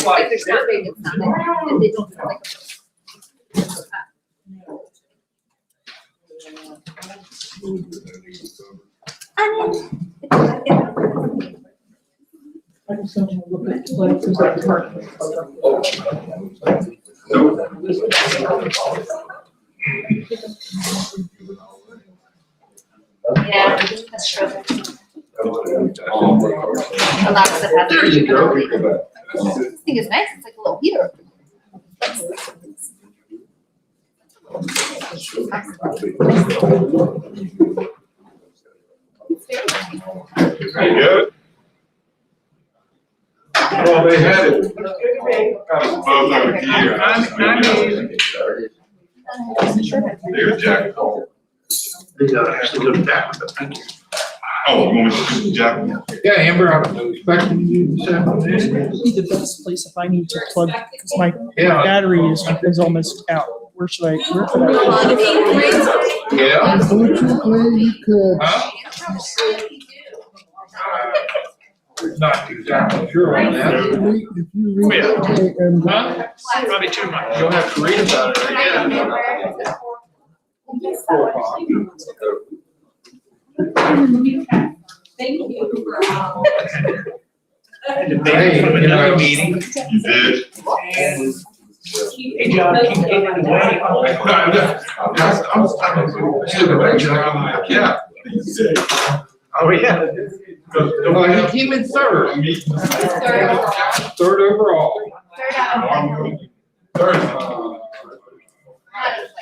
Like there's not very good sound, and they don't sound like. Yeah, that's true. A lot of stuff has a capability. This thing is nice, it's like a little heater. Pretty good. Well, they had it. Both over here. They're Jack. They actually go to Jack, but thank you. Oh, you want me to do Jack? Yeah, Amber, I'm expecting you this afternoon. Be the best place if I need to plug, because my Yeah. battery is almost out. Where should I? Where could I? Yeah. Unfortunately, you could. Huh? Not exactly sure on that. If you read it, and Huh? Probably too much. You'll have to read about it again. Thank you. Hey, you know, Meeting. You did. Hey, John, keep getting in the way. Yeah. Oh, yeah. Well, he came in third. Third overall.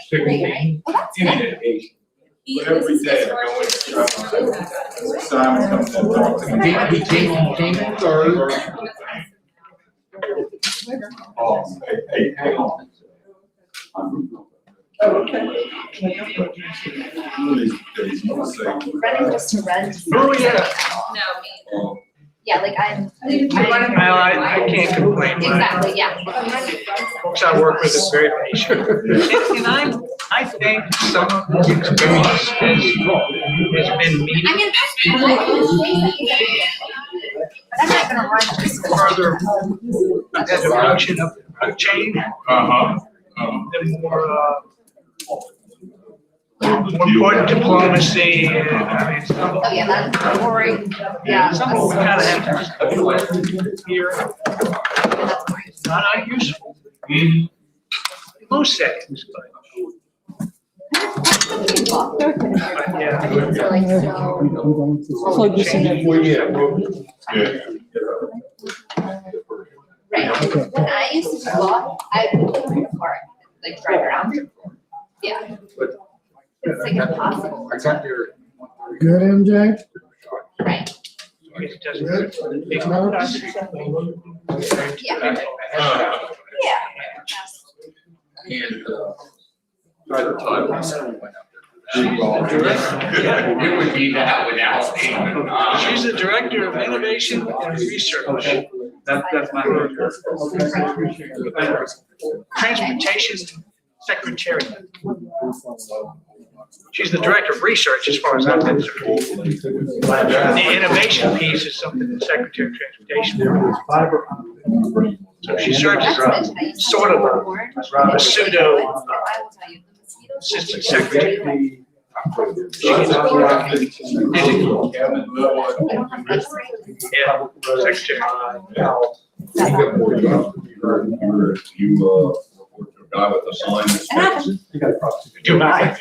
Sixteen. Every day I go in. Simon comes in, talks to me. He came in third. Oh, hey, hang on. Running just to run. Oh, yeah. No. Yeah, like I'm. I can't complain. Exactly, yeah. Folks I work with is very patient. And I think some of the experience has been meeting I'm not gonna run just. further the direction of the chain, the more important diplomacy, and I mean, some Oh, yeah, that's boring. Yeah. some of we kind of have to just here. It's not unuseful in most settings, but yeah. Plug this in. Well, yeah. Right, when I used to do law, I would take my car, like drive around. Yeah. It's like impossible. I got your. good, MJ? Right, It doesn't- yeah. Yeah. And, by the time. It would be that without. She's the director of innovation and research. That's my. Transportation secretary. She's the director of research as far as I'm concerned. The innovation piece is something the secretary of transportation. So she serves as sort of a pseudo assistant secretary. Yeah, secretary. You, guy with the sign. Do I?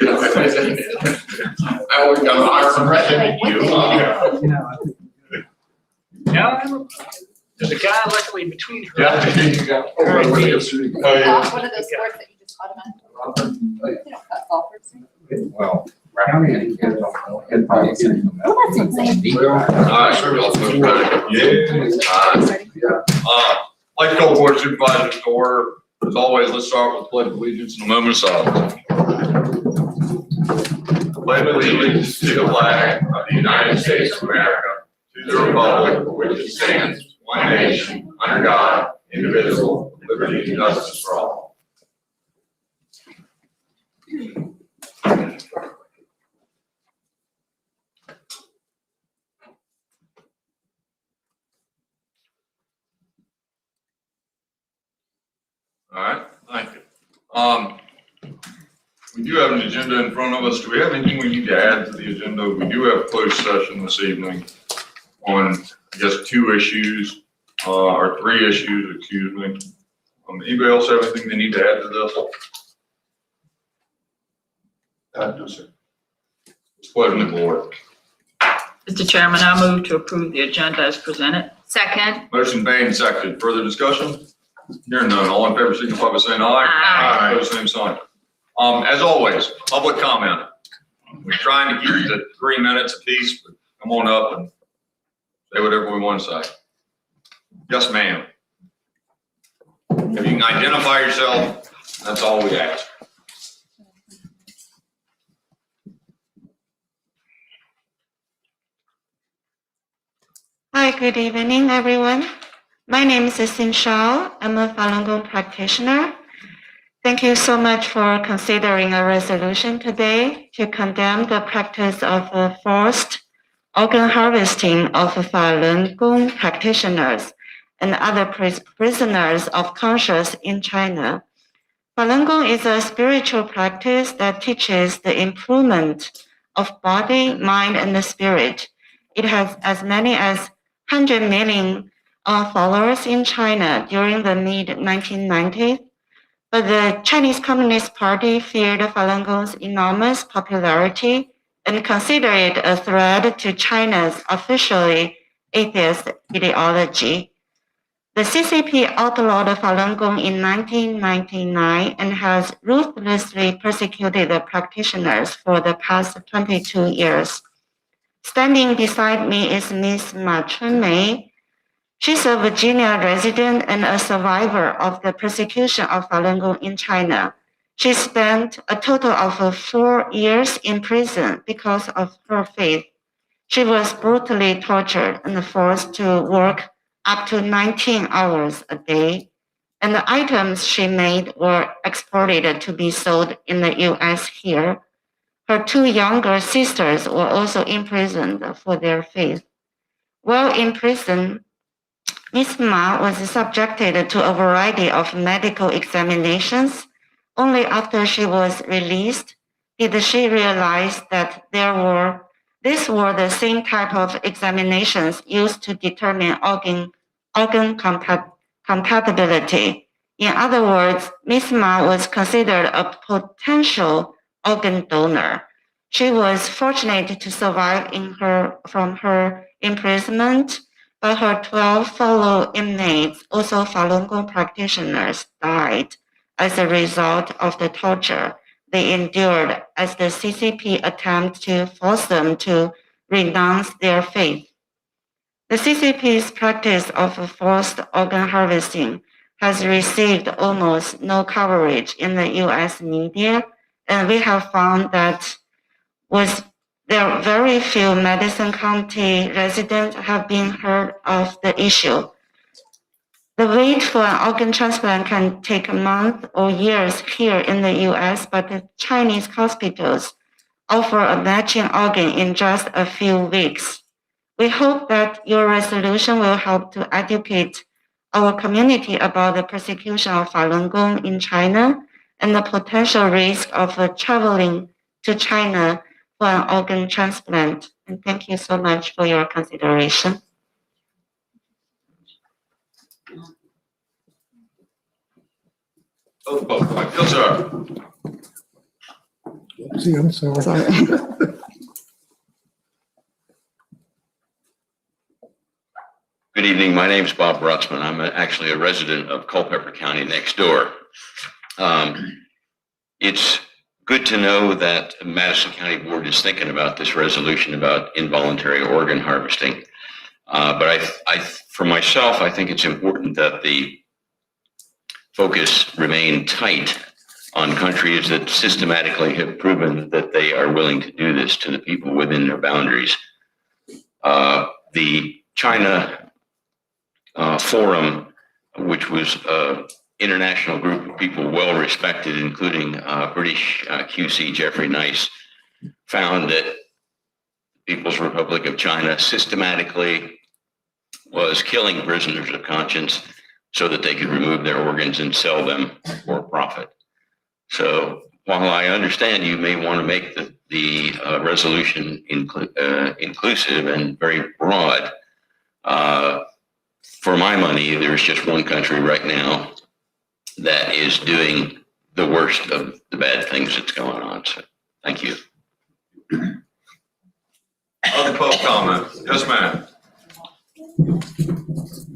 I would go hire a president, you. No, there's a guy luckily between her. Yeah, there you go. Her and me. Oh, yeah. Golf, one of those sports that you just automatically. They don't cut golfers. Well, county and kids don't know. And probably getting them out. Well, that's insane. Nice, like to call board of supervisors to order. As always, let's start with the pledge of allegiance and a moment of silence. Pledge allegiance to the flag of the United States of America, to the republic for which it stands, one nation, under God, indivisible, with liberty and justice for all. All right, thank you. We do have an agenda in front of us. Do we have anything we need to add to the agenda? We do have closed session this evening on, I guess, 2 issues, or 3 issues, excuse me. Anybody else have anything they need to add to this? No, sir. It's pleasure to the board. Mr. Chairman, I move to approve the agenda as presented. Second. Motion made and seconded. Further discussion? Hearing none. All in favor, signify by saying aye. Aye. Opposed, same sign. As always, public comment. We're trying to keep it to 3 minutes apiece, but come on up and say whatever we want to say. Yes, ma'am. If you can identify yourself, that's all we ask. Hi, good evening, everyone. My name is Xin Shao. I'm a Falun Gong practitioner. Thank you so much for considering a resolution today to condemn the practice of forced organ harvesting of Falun Gong practitioners and other prisoners of conscience in China. Falun Gong is a spiritual practice that teaches the improvement of body, mind, and the spirit. It has as many as 100 million followers in China during the mid-1990s. But the Chinese Communist Party feared Falun Gong's enormous popularity and considered it a threat to China's officially atheist ideology. The CCP outlawed Falun Gong in 1999 and has ruthlessly persecuted the practitioners for the past 22 years. Standing beside me is Ms. Ma Chunmei. She's a Virginia resident and a survivor of the persecution of Falun Gong in China. She spent a total of 4 years in prison because of her faith. She was brutally tortured and forced to work up to 19 hours a day, and the items she made were exported to be sold in the US here. Her 2 younger sisters were also imprisoned for their faith. While in prison, Ms. Ma was subjected to a variety of medical examinations. Only after she was released did she realize that these were the same type of examinations used to determine organ compatibility. In other words, Ms. Ma was considered a potential organ donor. She was fortunate to survive from her imprisonment, but her 12 fellow inmates, also Falun Gong practitioners, died as a result of the torture they endured as the CCP attempted to force them to renounce their faith. The CCP's practice of forced organ harvesting has received almost no coverage in the US media, and we have found that there are very few Madison County residents have been heard of the issue. The wait for an organ transplant can take months or years here in the US, but the Chinese hospitals offer a matching organ in just a few weeks. We hope that your resolution will help to educate our community about the persecution of Falun Gong in China and the potential risk of traveling to China for an organ transplant. And thank you so much for your consideration. Yes, sir. See, I'm sorry. Good evening. My name is Bob Brutzman. I'm actually a resident of Culpeper County next door. It's good to know that Madison County Board is thinking about this resolution about involuntary organ harvesting. But for myself, I think it's important that the focus remain tight on countries that systematically have proven that they are willing to do this to the people within their boundaries. The China Forum, which was an international group of people well respected, including British QC Jeffrey Nice, found that the People's Republic of China systematically was killing prisoners of conscience, so that they could remove their organs and sell them for profit. So while I understand you may want to make the resolution inclusive and very broad, for my money, there's just one country right now that is doing the worst of the bad things that's going on. So thank you. Other public comment? Yes, ma'am.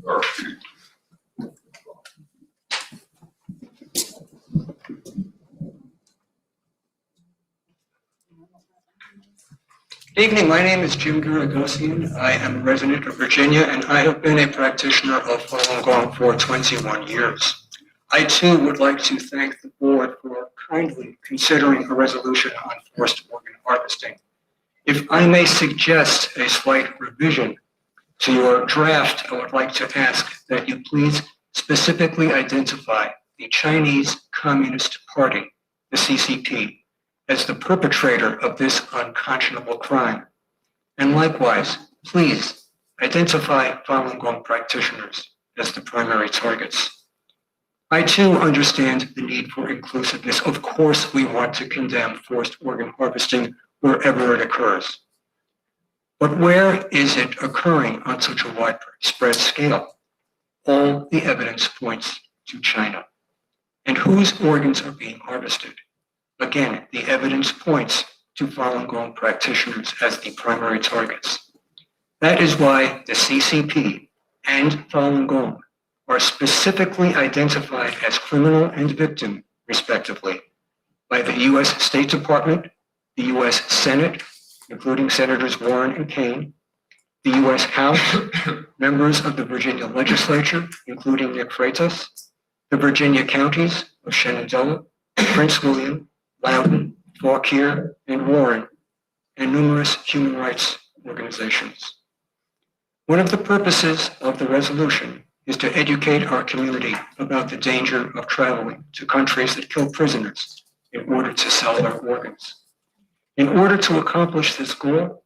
Or- Good evening, my name is Jim Garagosian. I am a resident of Virginia and I have been a practitioner of Falun Gong for 21 years. I too would like to thank the board for kindly considering a resolution on forced organ harvesting. If I may suggest a slight revision to your draft, I would like to ask that you please specifically identify the Chinese Communist Party, the CCP, as the perpetrator of this unconscionable crime. And likewise, please identify Falun Gong practitioners as the primary targets. I too understand the need for inclusiveness. Of course, we want to condemn forced organ harvesting wherever it occurs. But where is it occurring on such a widespread scale? All the evidence points to China. And whose organs are being harvested? Again, the evidence points to Falun Gong practitioners as the primary targets. That is why the CCP and Falun Gong are specifically identified as criminal and victim, respectively, by the U.S. State Department, the U.S. Senate, including Senators Warren and Kaine, the U.S. House, members of the Virginia Legislature, including Nick Freitas, the Virginia counties of Shenandoah, Prince William, Loudoun, Fauquier, and Warren, and numerous human rights organizations. One of the purposes of the resolution is to educate our community about the danger of traveling to countries that kill prisoners in order to sell their organs. In order to accomplish this goal,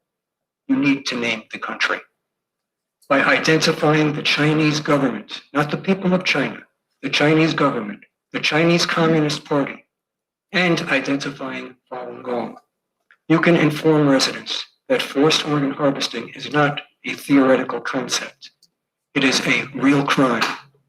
you need to name the country. By identifying the Chinese government, not the people of China, the Chinese government, the Chinese Communist Party, and identifying Falun Gong, you can inform residents that forced organ harvesting is not a theoretical concept. It is a real crime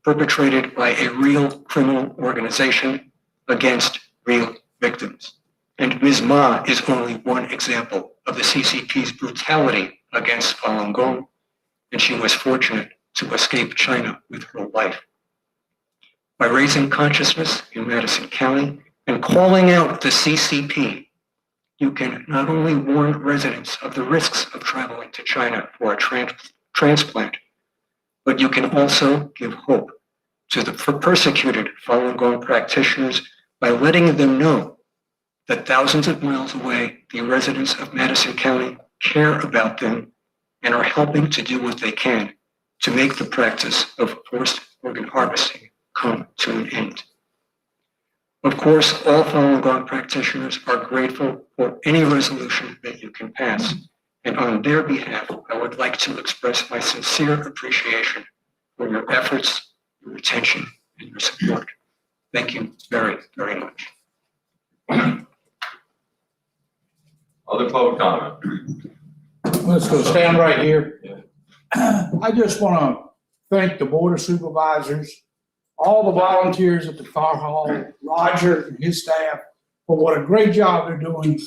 perpetrated by a real criminal organization against real victims. And Ms. Ma is only one example of the CCP's brutality against Falun Gong, and she was fortunate to escape China with her life. By raising consciousness in Madison County and calling out the CCP, you can not only warn residents of the risks of traveling to China for a transplant, but you can also give hope to the persecuted Falun Gong practitioners by letting them know that thousands of miles away, the residents of Madison County care about them and are helping to do what they can to make the practice of forced organ harvesting come to an end. Of course, all Falun Gong practitioners are grateful for any resolution that you can pass. And on their behalf, I would like to express my sincere appreciation for your efforts, your attention, and your support. Thank you very, very much. Other public comment? Let's go stand right here. I just want to thank the Board of Supervisors, all the volunteers at the fire hall, Roger and his staff, for what a great job they're doing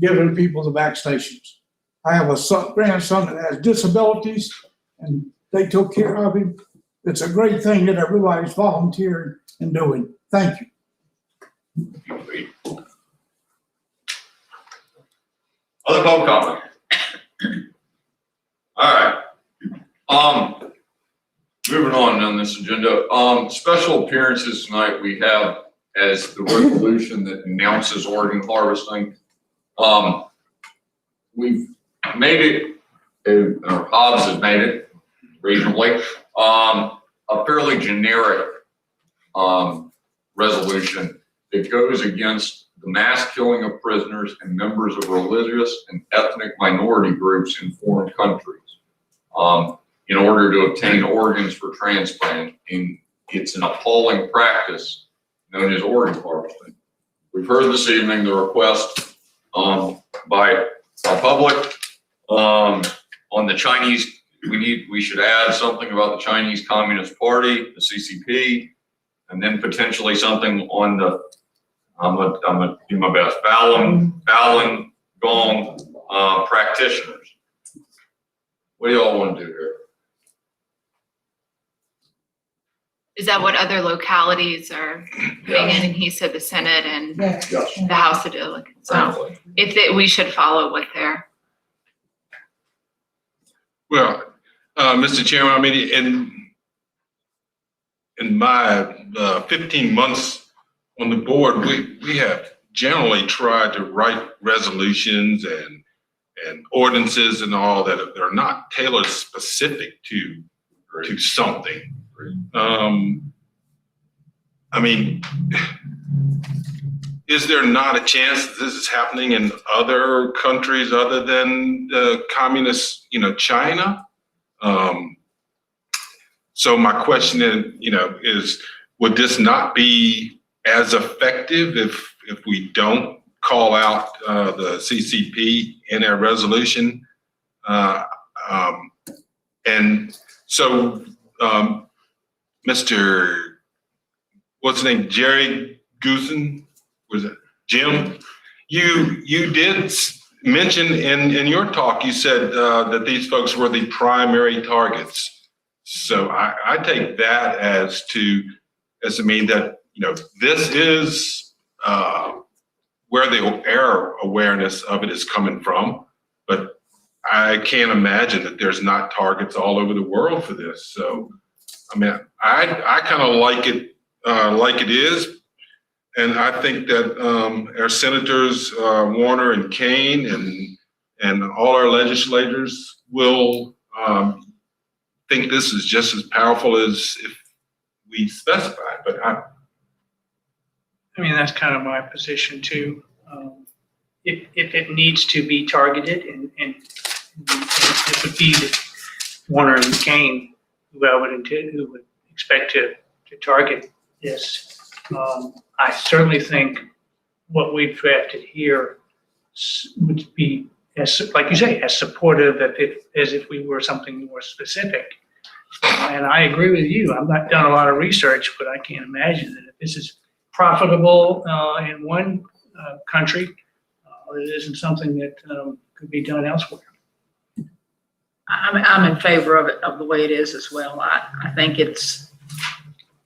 giving people the back stations. I have a grandson that has disabilities, and they took care of him. It's a great thing that everybody's volunteering and doing. Thank you. Other public comment? All right. Moving on this agenda. Special appearances tonight we have as the resolution that announces organ harvesting. We've made it, or Hobbs has made it reasonably, a fairly generic resolution that goes against the mass killing of prisoners and members of religious and ethnic minority groups in foreign countries in order to obtain organs for transplant in it's an appalling practice known as organ harvesting. We've heard this evening the request by our public on the Chinese. We should add something about the Chinese Communist Party, the CCP, and then potentially something on the, I'm gonna do my best, Falun Gong practitioners. What do y'all want to do here? Is that what other localities are doing? And he said the Senate and Yes. the House of Delegates. So we should follow what they're. Well, Mr. Chairman, I mean, in my 15 months on the board, we have generally tried to write resolutions and ordinances and all that are not tailored specific to something. I mean, is there not a chance that this is happening in other countries other than the communist, China? So my question is, would this not be as effective if we don't call out the CCP in our resolution? And so, Mr. What's his name? Jerry Goosen? Was it Jim? You did mention in your talk, you said that these folks were the primary targets. So I take that as to mean that, this is where the error awareness of it is coming from. But I can't imagine that there's not targets all over the world for this. So, I mean, I kind of like it is. And I think that our senators, Warner and Kane and all our legislators will think this is just as powerful as if we specify. But I mean, that's kind of my position too. If it needs to be targeted, and it would be Warner and Kane who would expect to target this. I certainly think what we've drafted here would be, like you say, as supportive as if we were something more specific. And I agree with you. I've not done a lot of research, but I can't imagine that if this is profitable in one country, it isn't something that could be done elsewhere. I'm in favor of it, of the way it is as well. I think it's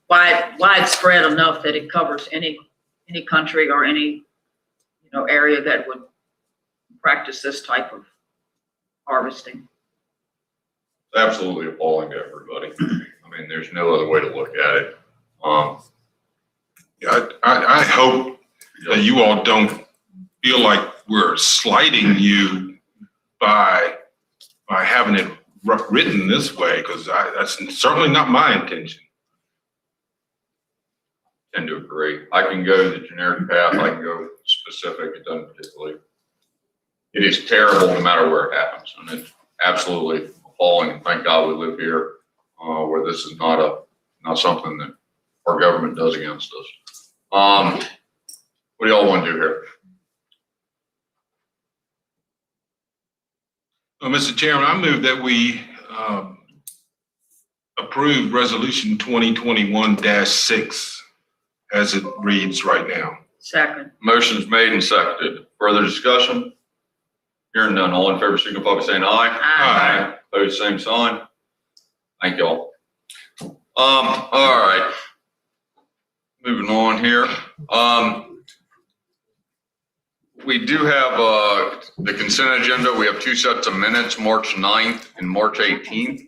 widespread enough that it covers any country or any area that would practice this type of harvesting. It's absolutely appalling to everybody. I mean, there's no other way to look at it. I hope that you all don't feel like we're slighting you by having it written this way, because that's certainly not my intention. Tend to agree. I can go the generic path. I can go specific. It doesn't particularly. It is terrible no matter where it happens, and it's absolutely appalling. And thank God we live here where this is not something that our government does against us. What do y'all want to do here? Well, Mr. Chairman, I move that we approve Resolution 2021-6 as it reads right now. Second. Motion's made and seconded. Further discussion? Hearing none. All in favor, signify by saying aye. Aye. Opposed, same sign. Thank y'all. All right. Moving on here. We do have the consent agenda. We have two sets of minutes, March 9th and March 18th.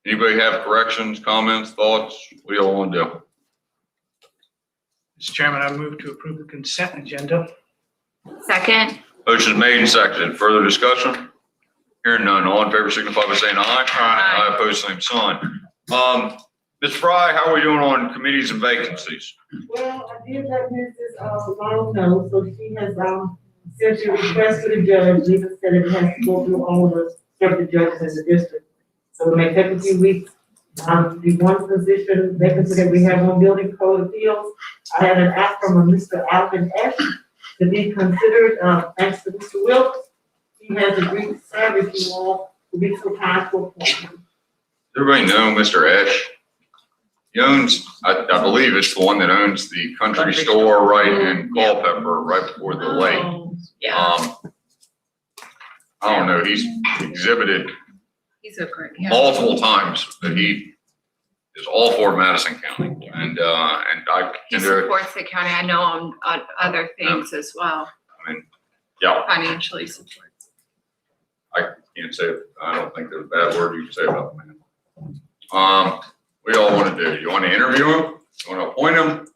Anybody have corrections, comments, thoughts? What do y'all want to do? Mr. Chairman, I move to approve the consent agenda. Second. Motion made and seconded. Further discussion? Hearing none. All in favor signify by saying aye. Aye. Opposed, same sign. Ms. Fry, how are we doing on committees and vacancies? Well, I did let Mrs. Long know, so she has sent a request to the judge. Lisa said it has to go through all the circuit judges in the district. So it may take a few weeks The one position vacancy that we have on building code appeals, I had an act from a Mr. Alvin S. to be considered, thanks to Mr. Wilkes. He has agreed to serve if you all will be so kind to appoint him. Everybody know Mr. Esch? He owns, I believe it's the one that owns the country store right in Culpeper, right before the lake. Yeah, I don't know, he's exhibited he's a great, yeah. multiple times that he is all for Madison County, and I He can do it. supports the county, I know on other things as well, I mean, yeah, financially supports. I can't say, I don't think there's a bad word you can say about the man. What do y'all want to do? You want to interview him? You want to appoint him?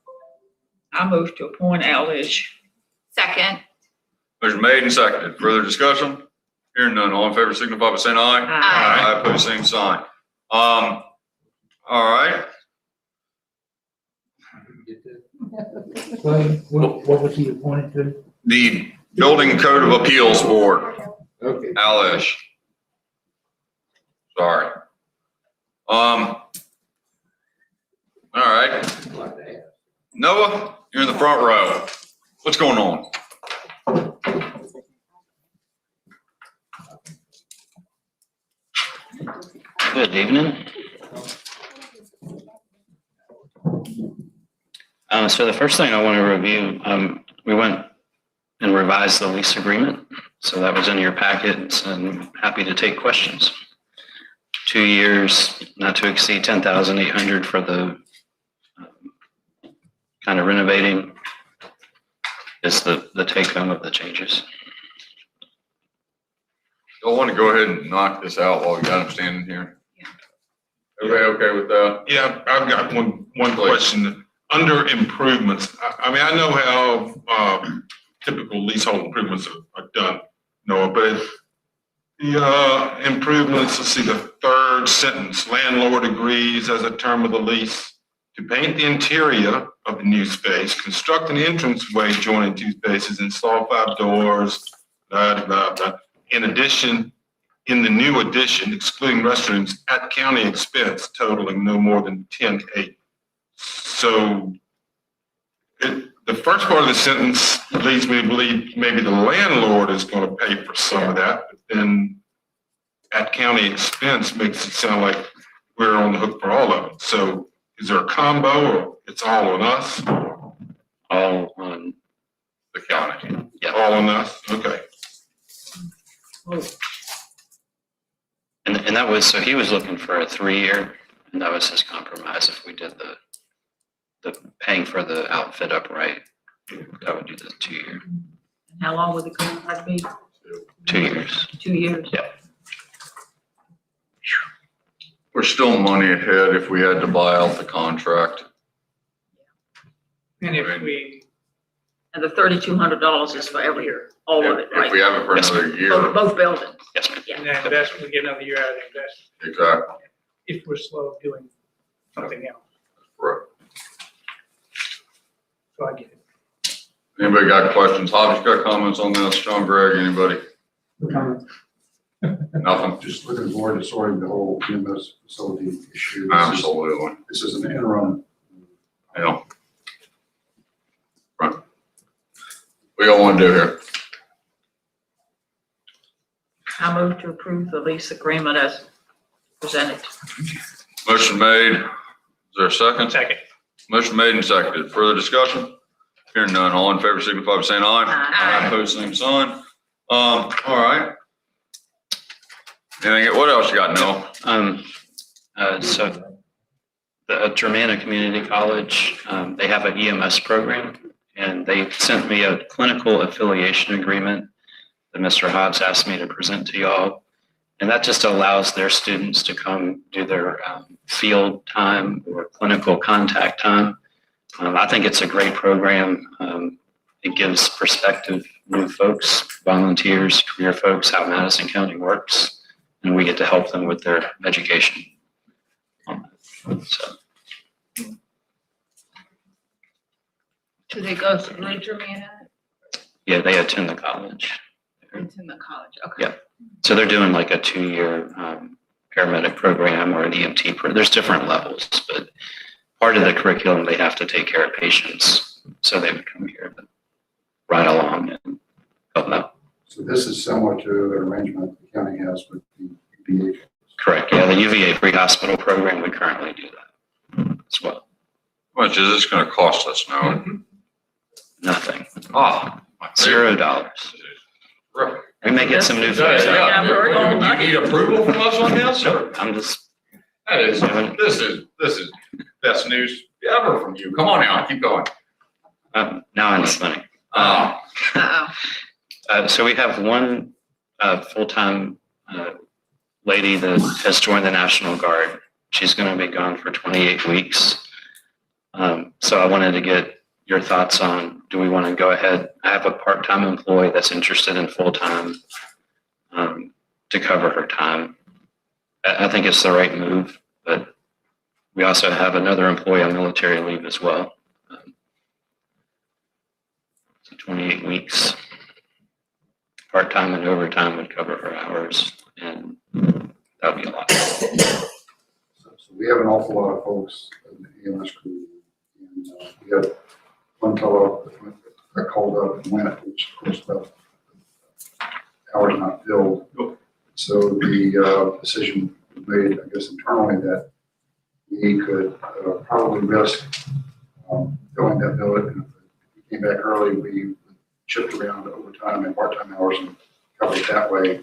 I move to appoint Al Ish. Second. Motion made and seconded. Further discussion? Hearing none. All in favor signify by saying aye. Aye. Aye, opposed, same sign. All right. What was he appointed to? The Building Code of Appeals Board, Okay. Alish. Sorry. All right. Noah, you're in the front row. What's going on? Good evening. So the first thing I want to review, we went and revised the lease agreement. So that was in your packets, and I'm happy to take questions. 2 years, not to exceed 10,800 for the kind of renovating is the take home of the changes. Y'all want to go ahead and knock this out while we got him standing here? Everybody okay with that? Yeah, I've got one question. Under improvements, I mean, I know how typical leasehold improvements are done, Noah, but the improvements, let's see, the third sentence, landlord agrees as a term of the lease to paint the interior of the new space, construct an entranceway joining two spaces, install 5 doors, blah, blah, blah. In addition, in the new addition, excluding restrooms at county expense totaling no more than 10.8. So the first part of the sentence leads me to believe maybe the landlord is going to pay for some of that, but then at county expense makes it sound like we're on the hook for all of it. So is there a combo, or it's all on us? All on The county. Yeah. All on us? Okay. And that was, so he was looking for a 3-year, and that was his compromise. If we did the paying for the outfit upright, that would do the 2-year. How long would the contract be? 2 years. 2 years? Yeah. We're still money ahead if we had to buy out the contract. And if we, And the $3,200 is for every year, all of it, If we right? have it for Yes, another year. Both buildings. Yes, ma'am. and then investment, we get another year out of the investment, Exactly. if we're slow doing something else. Correct. So I get it. Anybody got questions? Hobby's got comments on this? John, Greg, anybody? Nothing? Just looking forward to sorting the whole EMS facility issue. Absolutely. This is an interim. Yeah. Right. What y'all want to do here? I move to approve the lease agreement as presented. Motion made. Is there a second? Second. Motion made and seconded. Further discussion? Hearing none. All in favor signify by saying aye. Aye. Opposed, same sign. All right. Anything, what else you got, Noah? So the Germanna Community College, they have an EMS program, and they sent me a clinical affiliation agreement that Mr. Hobbs asked me to present to y'all. And that just allows their students to come do their field time or clinical contact time. I think it's a great program. It gives perspective, new folks, volunteers, career folks, how Madison County works, and we get to help them with their education. So, Do they go through Germanna? yeah, they attend the college. It's in the college, okay. Yeah. So they're doing like a 2-year paramedic program or an EMT. There's different levels, but part of the curriculum, they have to take care of patients. So they would come here to ride along and help out. So this is similar to an arrangement the county has with the UVA. Correct. Yeah, the UVA pre-hospital program, we currently do that as well. How much is this gonna cost us now? Nothing. Ah, $0. Right. We may get some new Yeah, folks. yeah. You need approval from us on this, or? I'm just, This is best news ever from you. Come on now, keep going. now I'm listening. So we have one full-time lady that has joined the National Guard. She's going to be gone for 28 weeks. So I wanted to get your thoughts on, do we want to go ahead? I have a part-time employee that's interested in full-time to cover her time. I think it's the right move, but we also have another employee on military leave as well. So 28 weeks. Part-time and overtime would cover her hours, and that would be a lot. So we have an awful lot of folks in the EMS crew. And we got one fellow that called up and went, which of course the hours not filled. So the decision was made, I guess, internally that we could probably risk filling that bill. And if we came back early, we shift around overtime and part-time hours and cover it that way.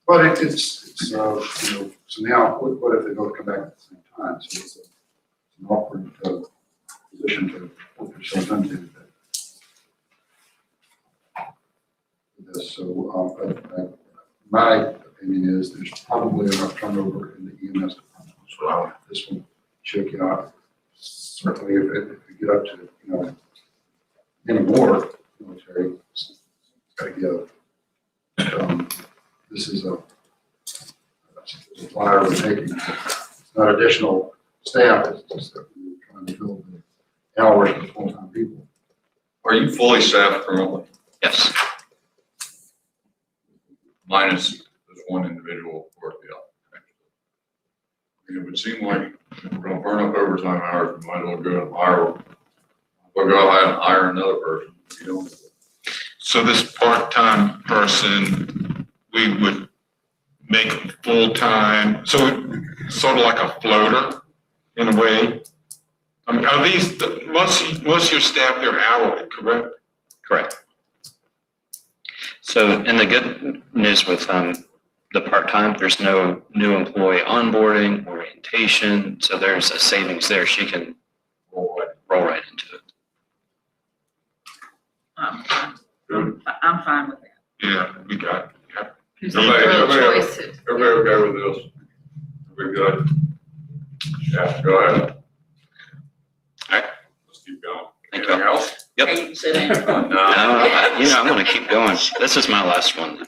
But it's you know, so now what if they both come back at the same time? So it's an awkward position to put yourself into. This. So my opinion is there's probably enough turnover in the EMS department. So this will shake you out. Certainly if we get up to, you know, any more military, it's got to give. This is a flyer we're taking. It's not additional staff, it's just that we're trying to build the hours for full-time people. Are you fully staffed currently? Yes. Minus this one individual for the other. It would seem like if we're gonna burn up overtime hours, we might as well go and hire, we'll go ahead and hire another person. You know? So this part-time person, we would make full-time, so sort of like a floater in a way. Are these, most of your staff, they're hourly, correct? Correct. So, and the good news with the part-time, there's no new employee onboarding, orientation, so there's a savings there. She can roll right into it. I'm fine with that. Yeah, we got it. Yeah. Who's Everybody choice? everybody okay with this? We're good? Yeah, go ahead. All right. Let's keep going. Thank you. Anything else? Yep. Hey, you sit down. No, I'm going to keep going. This is my last one.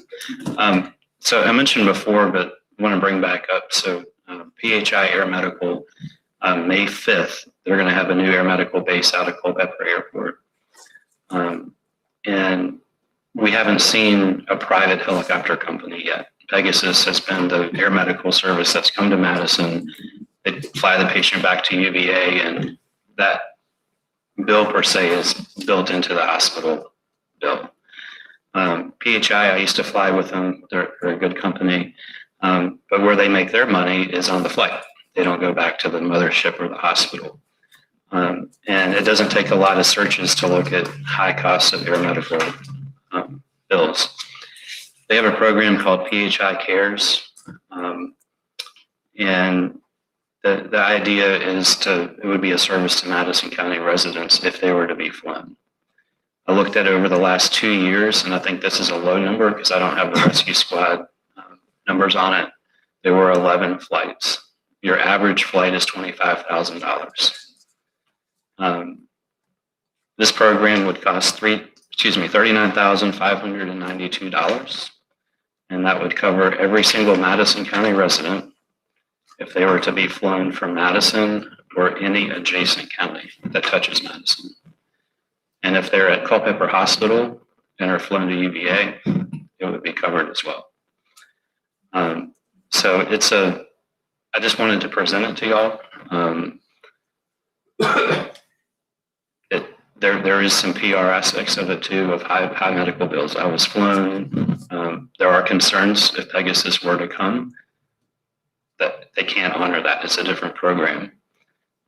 So I mentioned before, but I want to bring back up. So PHI Air Medical, May 5th, they're going to have a new air medical base out of Culpeper Airport. And we haven't seen a private helicopter company yet. Pegasus has been the air medical service that's come to Madison. They fly the patient back to UVA, and that bill per se is built into the hospital bill. PHI, I used to fly with them. They're a good company. But where they make their money is on the flight. They don't go back to the mothership or the hospital. And it doesn't take a lot of searches to look at high costs of air medical bills. They have a program called PHI Cares. And the idea is it would be a service to Madison County residents if they were to be flown. I looked at over the last 2 years, and I think this is a low number because I don't have the rescue squad numbers on it. There were 11 flights. Your average flight is $25,000. This program would cost $39,592, and that would cover every single Madison County resident if they were to be flown from Madison or any adjacent county that touches Madison. And if they're at Culpeper Hospital and are flown to UVA, it would be covered as well. So it's a I just wanted to present it to y'all. There is some PR aspects of it too, of high medical bills. I was flown. There are concerns if Pegasus were to come that they can't honor that. It's a different program.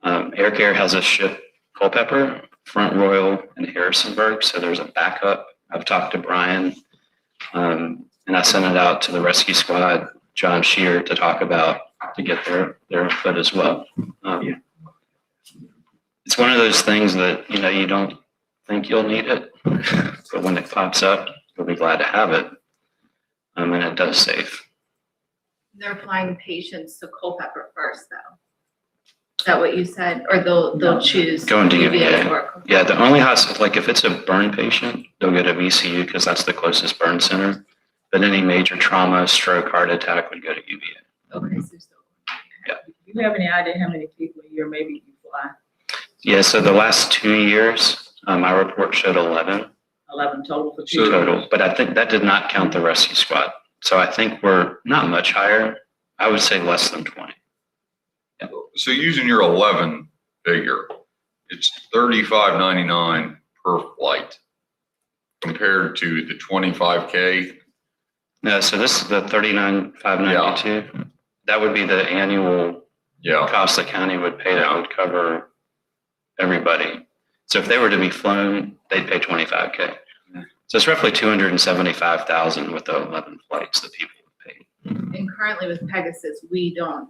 Air Care has a ship, Culpeper, Front Royal, and Harrisonburg. So there's a backup. I've talked to Brian, and I sent it out to the rescue squad, John Shear, to talk about, to get their input as well. It's one of those things that, you don't think you'll need it, but when it pops up, you'll be glad to have it. And it does save. They're flying patients to Culpeper first, though. Is that what you said? Or they'll choose Going to UVA UVA. or Culpeper? Yeah, the only hospital, like if it's a burn patient, they'll go to VCU because that's the closest burn center. But any major trauma, stroke, heart attack would go to UVA. Okay, so still. Do you have any idea how many people a year maybe you fly? Yeah, so the last 2 years, my report showed 11 11 total for 2 total, but I think that did not count the rescue squad. So I think we're not much higher. I would say less than 20. So using your 11 figure, it's $35.99 per flight compared to the 25K. No, so this is the 39,592. That would be the annual cost the county would pay that would cover everybody. So if they were to be flown, they'd pay 25K. So it's roughly 275,000 with the 11 flights that people would pay. And currently with Pegasus,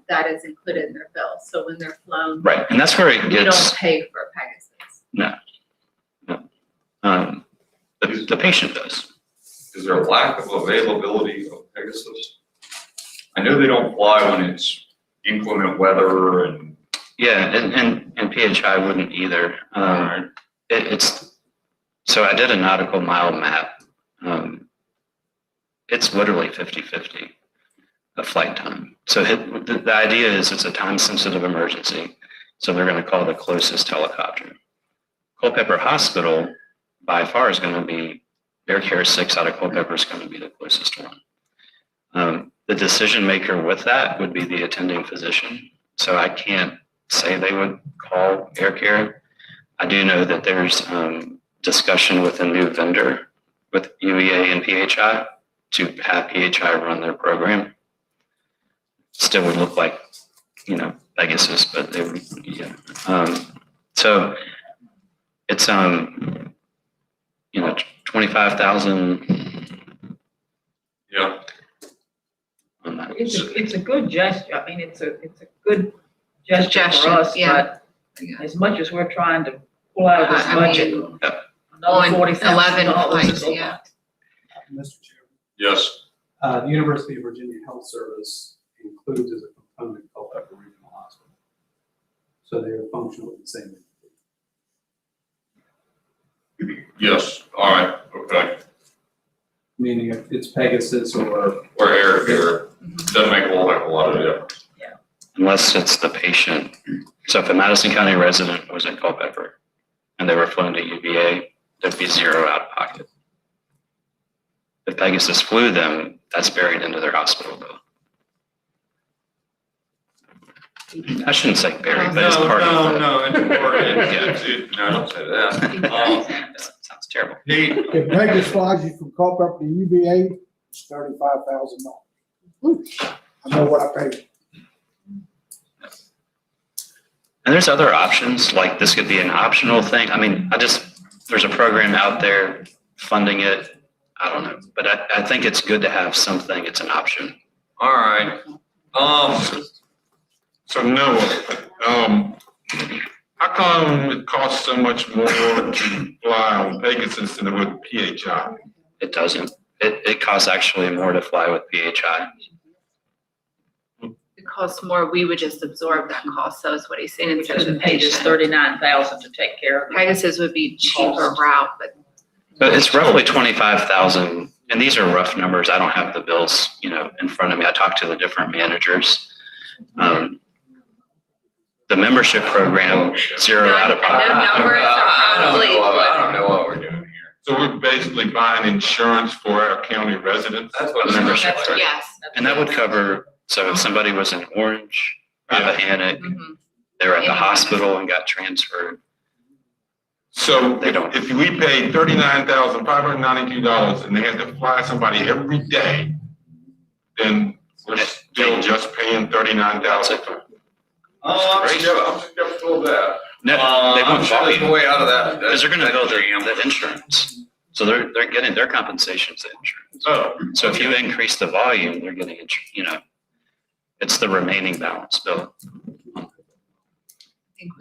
that is included in their bill. So when they're flown. Right, and that's where it We don't gets, pay for Pegasus. no. The patient does. Is there a lack of availability of Pegasus? I know they don't fly when it's inclement weather and. Yeah, and PHI wouldn't either. So I did a nautical mile map. It's literally 50-50 of flight time. So the idea is it's a time sensitive emergency. So they're going to call the closest helicopter. Culpeper Hospital by far is going to be, Air Care 6 out of Culpeper is going to be the closest one. The decision maker with that would be the attending physician. So I can't say they would call Air Care. I do know that there's discussion with a new vendor with UVA and PHI to have PHI run their program. Still would look like, Pegasus, but they would, yeah. So it's, 25,000. Yeah. On that. It's a good gesture. I mean, it's a good gesture for Suggestion, us, yeah. but as much as we're trying to pull out of this I budget, mean, another on $40,000. 11 flights, is a yeah. lot. Mr. Chairman, Yes. the University of Virginia Health Service includes as a component Culpeper Regional Hospital. So they are functionally the same. Yes. All right. Okay. Meaning if it's Pegasus or Or Air Care doesn't make a whole heck of a lot of difference. Unless it's the patient. So if a Madison County resident was in Culpeper and they were flown to UVA, there'd be zero out of pocket. If Pegasus flew them, that's buried into their hospital bill. I shouldn't say buried, but it's part of the. No, it's important. Yeah. No, don't say that. Sounds terrible. If Vegas flies you from Culpeper to UVA, it's $35,000. I know what I paid. And there's other options, like this could be an optional thing. I mean, there's a program out there funding it. I don't know, but I think it's good to have something. It's an option. All right. So Noah, how come it costs so much more to fly on Pegasus than it would PHI? It doesn't. It costs actually more to fly with PHI. It costs more, we would just absorb that cost, so is what he's saying. Because we paid us $39,000 to take care of it. Pegasus would be cheaper route, but So it's roughly 25,000, and these are rough numbers. I don't have the bills, in front of me. I talked to the different managers. The membership program, zero out of pocket. numbers are probably. I don't know what we're doing here. So we're basically buying insurance for our county residents? That's what A membership program. Yes. And that would cover, so if somebody was in Orange Rappahannock. They're at the hospital and got transferred. So They don't. if we paid $39,592 and they had to fly somebody every day, then we're still just paying $39,000. I'm skeptical of that. No, they I'm won't sure there's volume. a way out of that. Because they're gonna build the insurance. So they're getting, their compensation's the insurance. Oh, So if you increase the volume, they're getting, it's the remaining balance bill.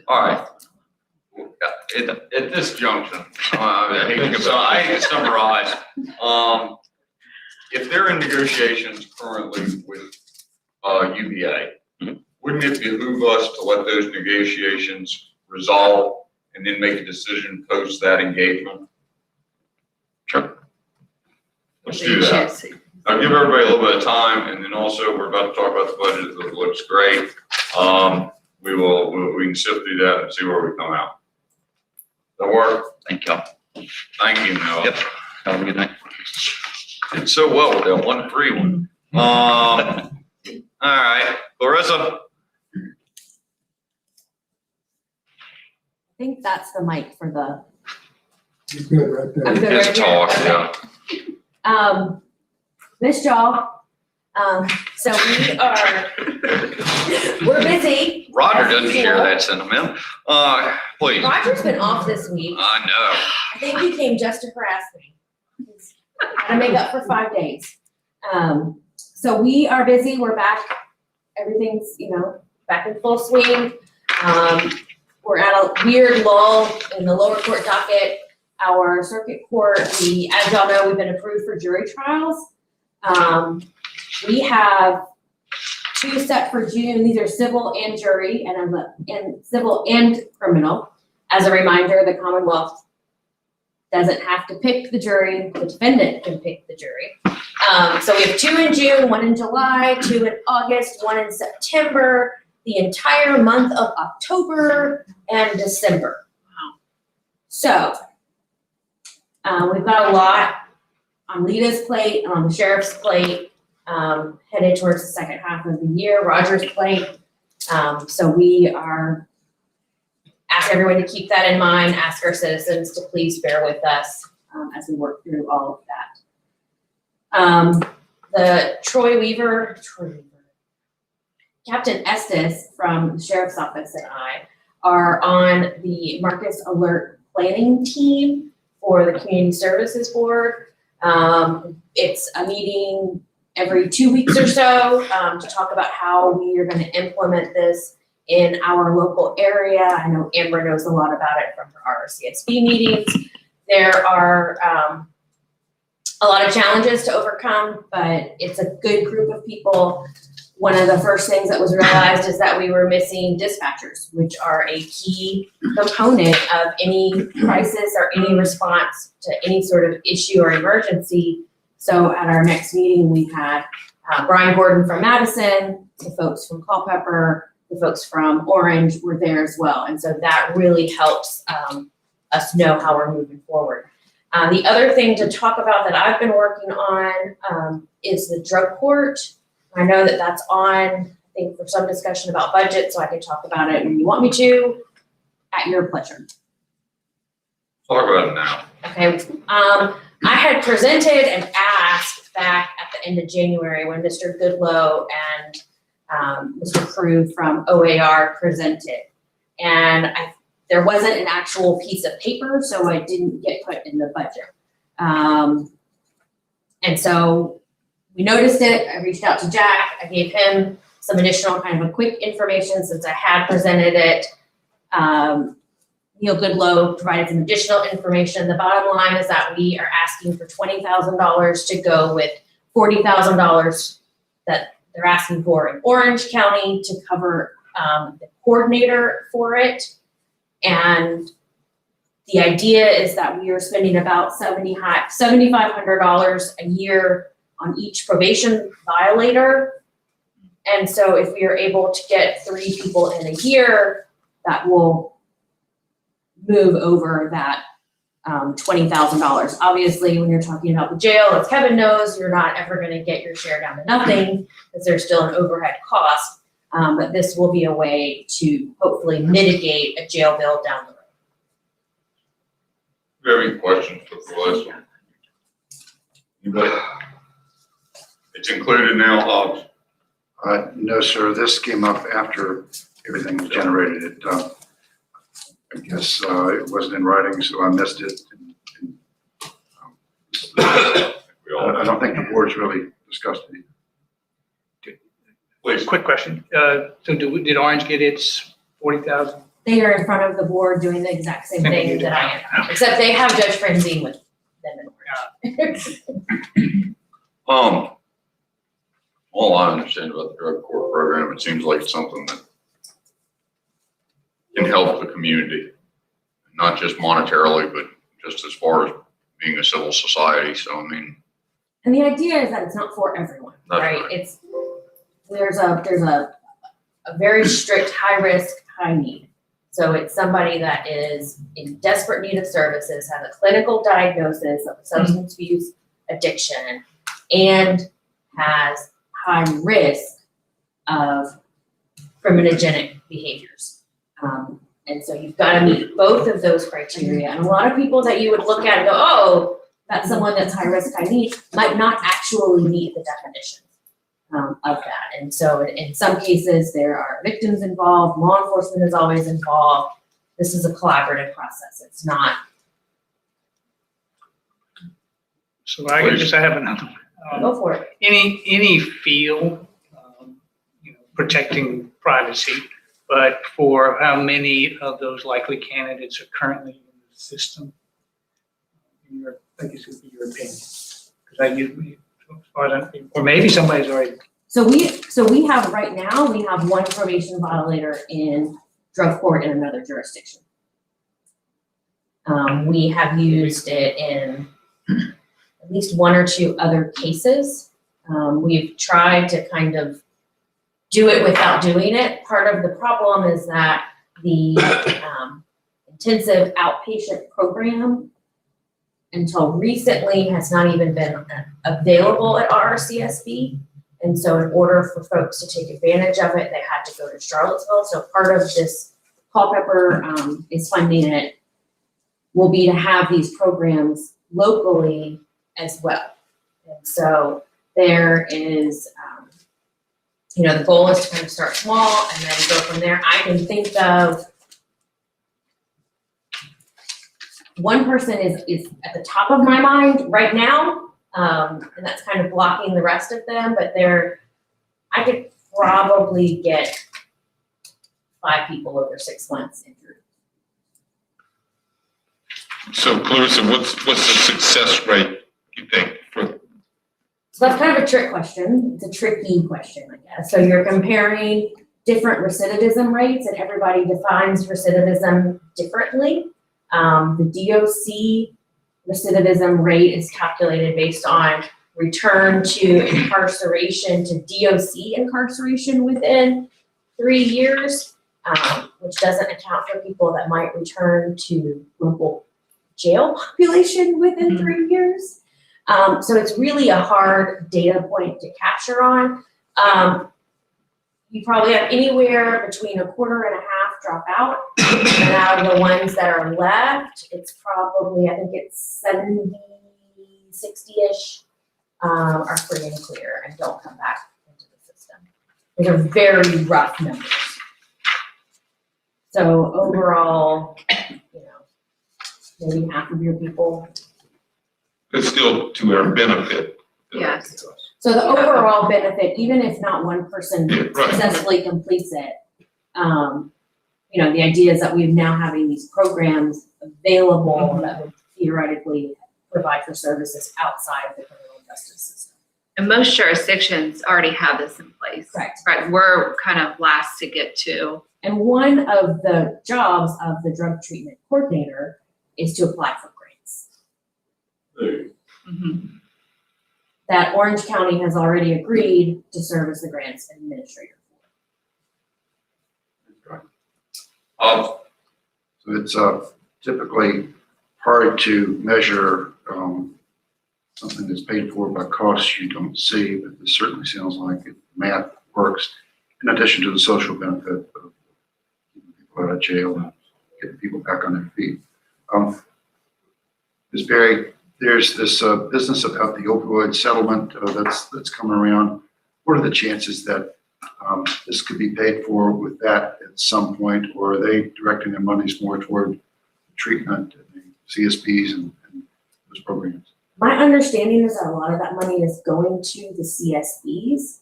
all right. At this junction, I hate to summarize, if they're in negotiations currently with, UVA, wouldn't it behoove us to let those negotiations resolve and then make a decision post that engagement? Sure. Let's do that. I'll give everybody a little bit of time, and then also, we're about to talk about the budget, it looks great. We can sift through that and see where we come out. That work? Thank y'all. Thank you, Noah. Yep. Have a good night. Did so well with that 1-3 one. All right, Larissa? I think that's the mic for the. You're good right there. I'm good Just right here? talk, Okay. yeah. Missed y'all. So we're busy. Roger as doesn't share usual. that sentiment. Please. Roger's been off this week. I know. I think he came just to harass me. He's gotta make up for 5 days. So we are busy, we're back, everything's, back in full swing. We're at a weird lull in the lower court docket. Our circuit court, as y'all know, we've been approved for jury trials. We have 2 set for June, these are civil and jury, and civil and criminal. As a reminder, the Commonwealth doesn't have to pick the jury, the defendant can pick the jury. So we have 2 in June, 1 in July, 2 in August, 1 in September, the entire month of October and December. So, we've got a lot on Lita's plate and on the sheriff's plate, headed towards the second half of the year, Roger's plate. So we are ask everyone to keep that in mind, ask our citizens to please bear with us as we work through all of that. The Captain Estes from the Sheriff's Office and I are on the Marcus Alert Planning Team for the Community Services Board. It's a meeting every 2 weeks or so to talk about how we are going to implement this in our local area. I know Amber knows a lot about it from her RCSB meetings. There are a lot of challenges to overcome, but it's a good group of people. One of the first things that was realized is that we were missing dispatchers, which are a key component of any crisis or any response to any sort of issue or emergency. So at our next meeting, we had Brian Gordon from Madison, the folks from Culpeper, the folks from Orange were there as well. And so that really helps us know how we're moving forward. The other thing to talk about that I've been working on is the drug court. I know that that's on, I think, for some discussion about budget, so I can talk about it when you want me to, at your pleasure. Talk about it now. Okay, I had presented and asked back at the end of January when Mr. Goodlow and Mr. Crew from OAR presented. And there wasn't an actual piece of paper, so I didn't get put in the budget. And so we noticed it, I reached out to Jack, I gave him some additional kind of a quick information since I had presented it. Neil Goodlow provided some additional information. The bottom line is that we are asking for $20,000 to go with $40,000 that they're asking for in Orange County to cover the coordinator for it. And the idea is that we are spending about $7,500 a year on each probation violator. And so if we are able to get 3 people in a year, that will move over that $20,000. Obviously, when you're talking about the jail, as Kevin knows, you're not ever going to get your share down to nothing because there's still an overhead cost. But this will be a way to hopefully mitigate a jail bill down the road. Do you have any questions for Celeste? Anybody? It's included now, Hobbs. No, sir, this came up after everything was generated. I guess it wasn't in writing, so I missed it. I don't think the board's really discussed it. Please. Quick question. So did Orange get its 40,000? They are in front of the board doing the exact same thing that I am, except they have Judge Francine with them in Orange. All I understand about the drug court program, it seems like it's something that can help the community, not just monetarily, but just as far as being a civil society. So, I mean. And the idea is that it's not for everyone, That's right? right. There's a very strict, high risk, high need. So it's somebody that is in desperate need of services, has a clinical diagnosis of substance abuse addiction, and has high risk of criminogenic behaviors. And so you've got to meet both of those criteria. And a lot of people that you would look at and go, oh, that's someone that's high risk, high need, might not actually meet the definition of that. And so in some cases, there are victims involved, law enforcement is always involved. This is a collaborative process. It's not. So I have another one. Go for it. Any feel, protecting privacy, but for how many of those likely candidates are currently in the system? I guess it would be your opinion. Or maybe somebody's already. So we have right now, we have one probation violator in drug court in another jurisdiction. We have used it in at least one or two other cases. We've tried to kind of do it without doing it. Part of the problem is that the intensive outpatient program until recently has not even been available at RCSB. And so in order for folks to take advantage of it, they had to go to Charlottesville. So part of this Culpeper is funding it will be to have these programs locally as well. And so there is, the goal is to kind of start small and then go from there. I can think of one person is at the top of my mind right now, and that's kind of blocking the rest of them, but I could probably get 5 people over 6 months injured. So Clarissa, what's the success rate, you think, for? So that's kind of a trick question. It's a tricky question, I guess. So you're comparing different recidivism rates, and everybody defines recidivism differently. The DOC recidivism rate is calculated based on return to incarceration to DOC incarceration within 3 years, which doesn't account for people that might return to local jail population within 3 years. So it's really a hard data point to capture on. You probably have anywhere between 1.25% drop out. And out of the ones that are left, it's probably, I think it's 70, 60-ish are free and clear and don't come back into the system. Those are very rough numbers. So overall, maybe half of your people. It's still to our benefit. Yes. So the overall benefit, even if not one person successfully completes it, the idea is that we're now having these programs available that would theoretically provide for services outside of the criminal justice system. And most jurisdictions already have this in place. Correct. Right, we're kind of last to get to. And one of the jobs of the drug treatment coordinator is to apply for grants. Mm-hmm. That Orange County has already agreed to serve as the grants administrator for. So it's typically hard to measure something that's paid for by costs you don't see, but this certainly sounds like if math works. in addition to the social benefit of keeping people out of jail and getting people back on their feet. Ms. Berry, there's this business about the opioid settlement that's coming around. What are the chances that this could be paid for with that at some point, or are they directing their monies more toward treatment and the CSPs and those programs? My understanding is that a lot of that money is going to the CSBs,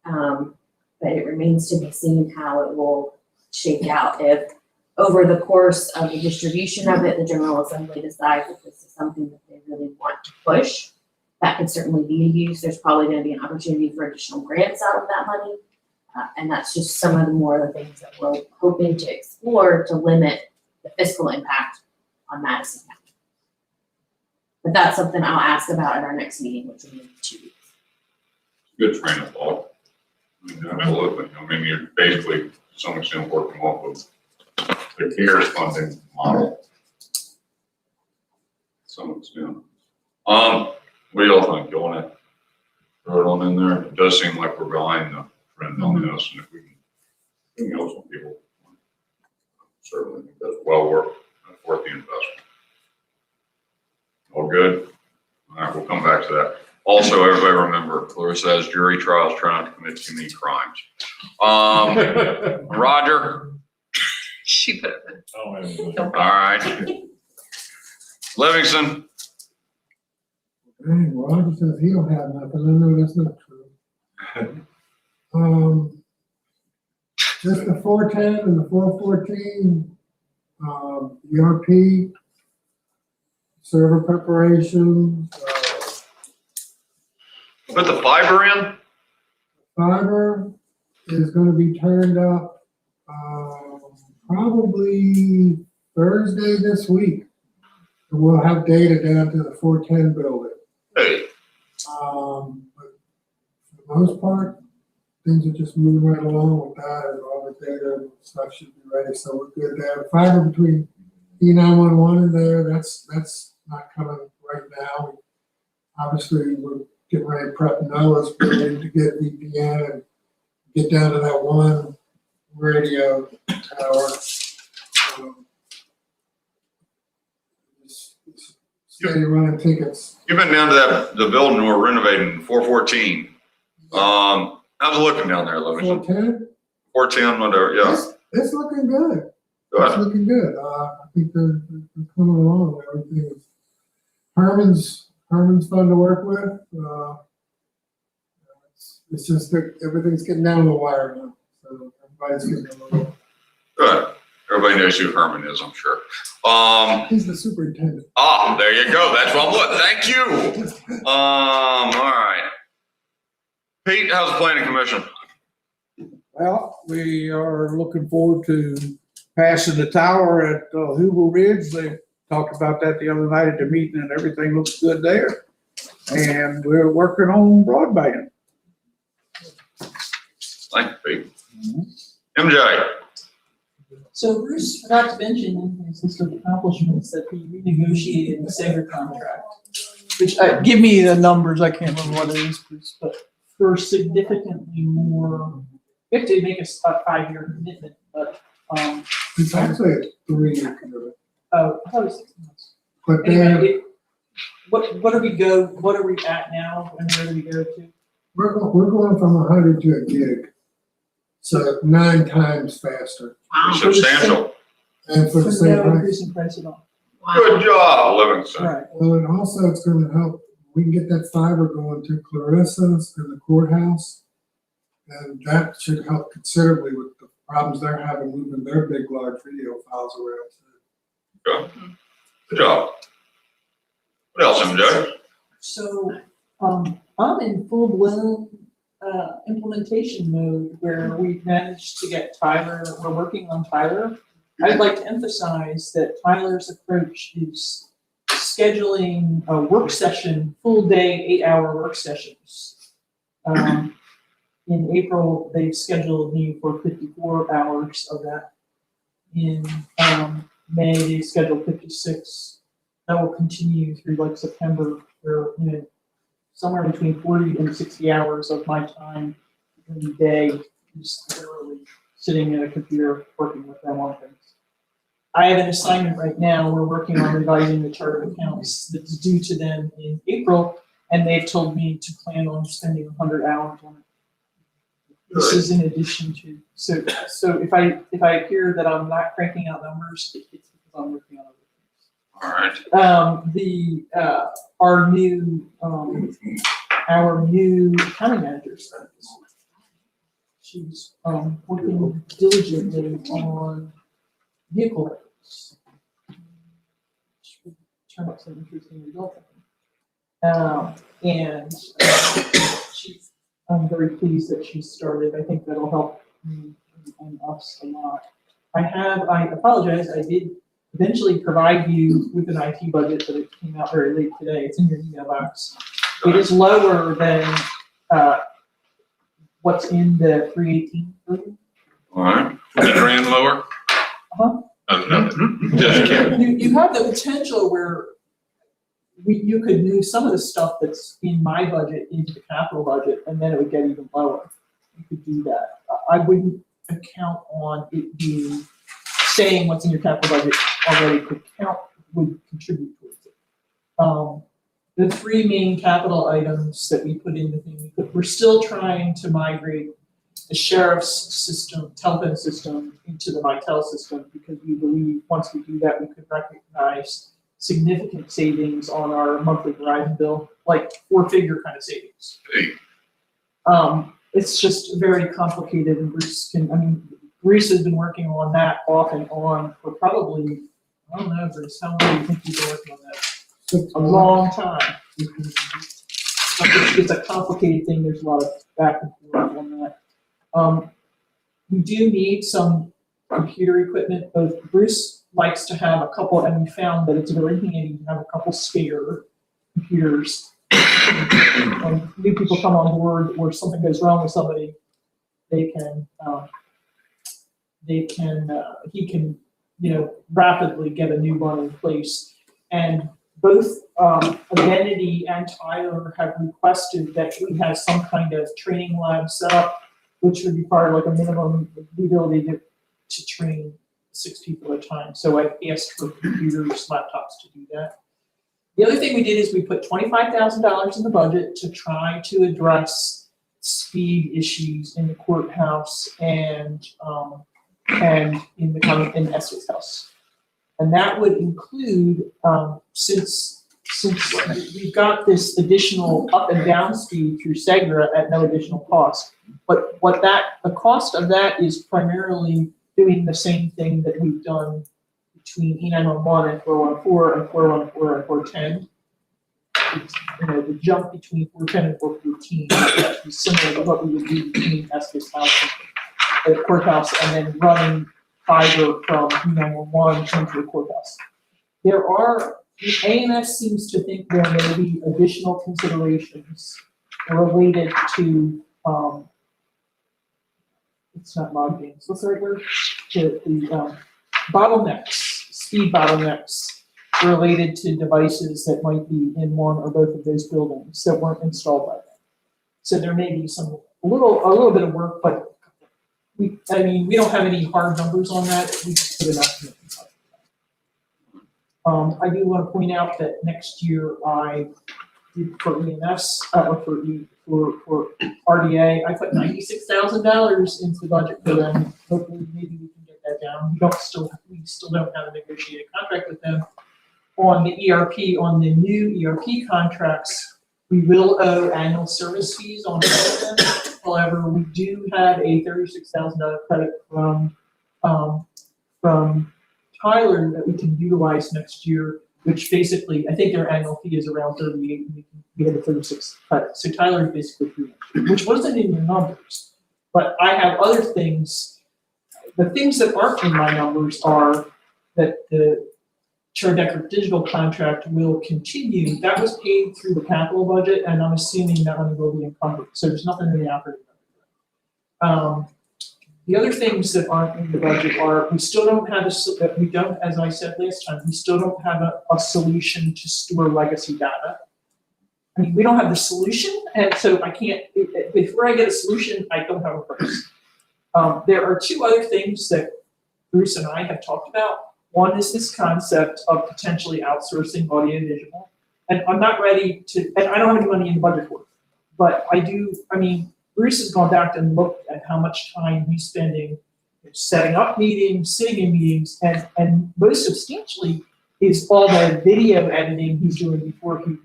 but it remains to be seen how it will shake out. If over the course of the distribution of it, the General Assembly decides that this is something that they really want to push, that could certainly be used. There's probably going to be an opportunity for additional grants out of that money. And that's just some of the more of the things that we're hoping to explore to limit the fiscal impact on Madison County. But that's something I'll ask about at our next meeting, which will be in 2 weeks. Good train of thought. I mean, absolutely. I mean, you're basically, to some extent, working off of the CARES funding model. To some extent. What do y'all think? You wanna throw it on in there? It does seem like we're behind the trend on this, and if we can help some people, certainly think that's well worth the investment. All good? All right, we'll come back to that. Also, everybody remember, Clarissa has jury trials, trying not to commit too many crimes. Roger? She put it in. All right. Livingston? Dang, Roger says he don't have nothing. I know that's not true. Just the 410 and the 414, ERP, server preparation, Put the fiber in? fiber is gonna be turned up, probably Thursday this week. And we'll have data down to the 410 building. Hey. But for the most part, things are just moving right along with that, and all the data and stuff should be ready, so we're good there. Fiber between E911 and there, that's not coming right now. Obviously, we're getting ready to prep NOAA's ready to get VPN and get down to that one radio tower. Steady running tickets. You've been down to the building we're renovating, 414. How's it looking down there, Livingston? 410? 410, whatever, yeah. It's looking good. Good. It's looking good. I think they're coming along. Everything is, Herman's fun to work with. It's just that everything's getting down the wire now. So everybody's getting a little. Good. Everybody knows who Herman is, I'm sure. He's the superintendent. There you go. That's what I'm looking. Thank you. All right. Pete, how's the planning commission? Well, we are looking forward to passing the tower at Hoover Ridge. They talked about that the other night at the meeting, and everything looks good there. And we're working on broadband. Thank you, Pete. MJ? So Bruce forgot to mention in his list of accomplishments that he renegotiated the Sager contract, which, give me the numbers, I can't remember what it is, Bruce, but for significantly more, we have to make a 5-year commitment, but, It's actually a 3-year commitment. oh, I thought it was 6 months. But Anyway, what are we at now, and where do we go to? we're going from 100 to a gig. So 9 times faster. Wow. Substantial. And for the So same no price. increase in price at all. Good job, Livingston. Right. Well, and also it's gonna help, we can get that fiber going to Clarissa's and the courthouse. And that should help considerably with the problems they're having moving their big, large video files around. Good. Good job. What else, MJ? So, I'm in full-blown, implementation mode where we've managed to get Tyler, we're working on Tyler. I'd like to emphasize that Tyler's approach is scheduling a work session, full day, 8-hour work sessions. In April, they've scheduled me for 54 hours of that. In, May, they scheduled 56. That will continue through like September, or, somewhere between 40 and 60 hours of my time during the day who's literally sitting at a computer working with them on things. I have an assignment right now. We're working on revising the chart of accounts that's due to them in April, and they've told me to plan on spending 100 hours on it. This is in addition to, so if I hear that I'm not cranking out numbers, it's because I'm working on other things. All right. Our new accounting manager started this week. She's working diligently on vehicle records. Which would turn out some interesting results, I think. I'm very pleased that she started. I think that'll help me and us a lot. I apologize, I did eventually provide you with an IT budget, but it came out very late today. It's in your email box. It is lower than what's in the 318 version. All right, that ran lower? Uh-huh. No, just kidding. You have the potential where you could move some of the stuff that's in my budget into the capital budget, and then it would get even lower. You could do that. I wouldn't account on it being, saying what's in your capital budget already would contribute towards it. The three main capital items that we put in the thing, we're still trying to migrate the sheriff's system, telephone system, into the Mitel system, because we believe once we do that, we could recognize significant savings on our monthly Verizon bill, like 4-figure kind of savings. Hey. It's just very complicated, and Bruce has been working on that off and on for probably, I don't know, Bruce, how long do you think you've been working on that? A long time. It's a complicated thing. There's a lot of back and forth on that. We do need some computer equipment. Both Bruce likes to have a couple, and we found that it's very handy to have a couple spare computers. When new people come on board or something goes wrong with somebody, he can, rapidly get a new one in place. And both Identity and Tyler have requested that we have some kind of training lab set up, which would require like a minimum ability to train 6 people at a time. So I asked for computers, laptops to do that. The other thing we did is we put $25,000 in the budget to try to address speed issues in the courthouse and in Estes House. And that would include, since we've got this additional up and down speed through Segra at no additional cost, but the cost of that is primarily doing the same thing that we've done between E911 and 414 and 414 and 410. It's, the jump between 410 and 414 is actually similar to what we would do between Estes House and the courthouse, and then running fiber from E911 into the courthouse. AMS seems to think there may be additional considerations related to, it's not log games, what's the right word? The bottlenecks, speed bottlenecks related to devices that might be in one or both of those buildings that weren't installed by them. So there may be a little bit of work, but we don't have any hard numbers on that. We just put enough in it. I do want to point out that next year I did for EMS, for RDA, I put $96,000 into the budget for them. Hopefully, maybe we can get that down. We still don't have a negotiated contract with them. On the ERP, on the new ERP contracts, we will owe annual service fees on all of them. However, we do have a $36,000 credit from Tyler that we can utilize next year, which basically, I think their annual fee is around 38, and we have a 36 credit. So Tyler is basically free, which wasn't in your numbers. But I have other things. The things that aren't in my numbers are that the Chardecker digital contract will continue. That was paid through the capital budget, and I'm assuming that money will be encumbered. So there's nothing in the operating budget. The other things that aren't in the budget are we still don't have as I said last time, we still don't have a solution to store legacy data. I mean, we don't have the solution, and so I can't. Before I get a solution, I don't have a price. There are two other things that Bruce and I have talked about. One is this concept of potentially outsourcing audiovisual. And I'm not ready to, and I don't have any money in the budget for it, but Bruce has gone back and looked at how much time he's spending setting up meetings, sitting in meetings, and most substantially is all the video editing he's doing before he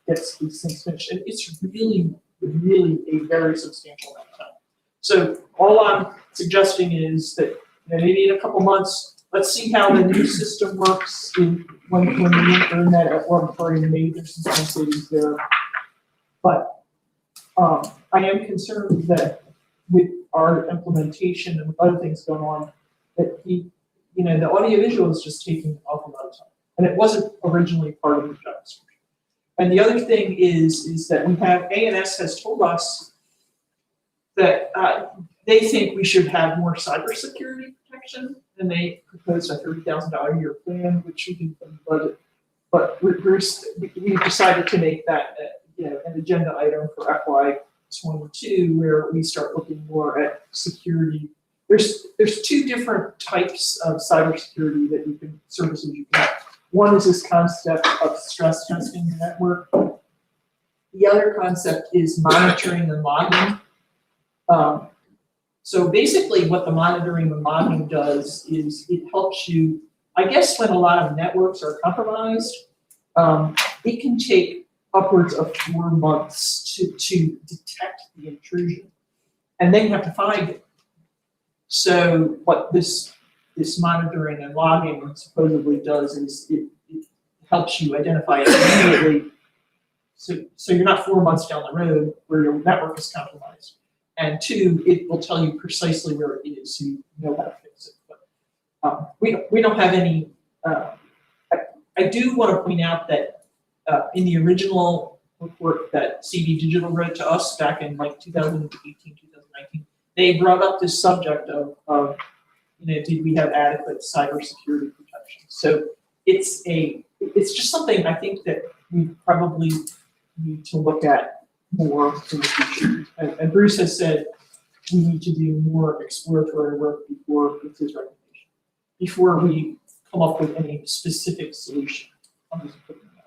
gets these things finished. And it's really, really a very substantial amount of time. So all I'm suggesting is that maybe in a couple months, let's see how the new system works when the internet at work for you. Maybe there's some savings there. But I am concerned that with our implementation and with other things going on, that the audiovisual is just taking an awful lot of time. And it wasn't originally part of the job description. And the other thing is that we have, ANS has told us that they think we should have more cybersecurity protection, and they proposed a $30,000 a year plan, which we can fund the budget. But we decided to make that an agenda item for FY22, where we start looking more at security. There's two different types of cybersecurity services you can have. One is this concept of stress testing the network. The other concept is monitoring and logging. So basically what the monitoring and logging does is it helps you, I guess when a lot of networks are compromised, it can take upwards of 4 months to detect the intrusion. And then you have to find it. So what this monitoring and logging supposedly does is it helps you identify it immediately. So you're not 4 months down the road where your network is compromised. And two, it will tell you precisely where it is, so you know how to fix it. But we don't have any. I do want to point out that in the original report that CD Digital wrote to us back in like 2018, 2019, they brought up this subject of did we have adequate cybersecurity protection? So it's just something I think that we probably need to look at more in the future. And Bruce has said we need to do more exploratory work before, with his recommendation, before we come up with any specific solution. I'm just putting that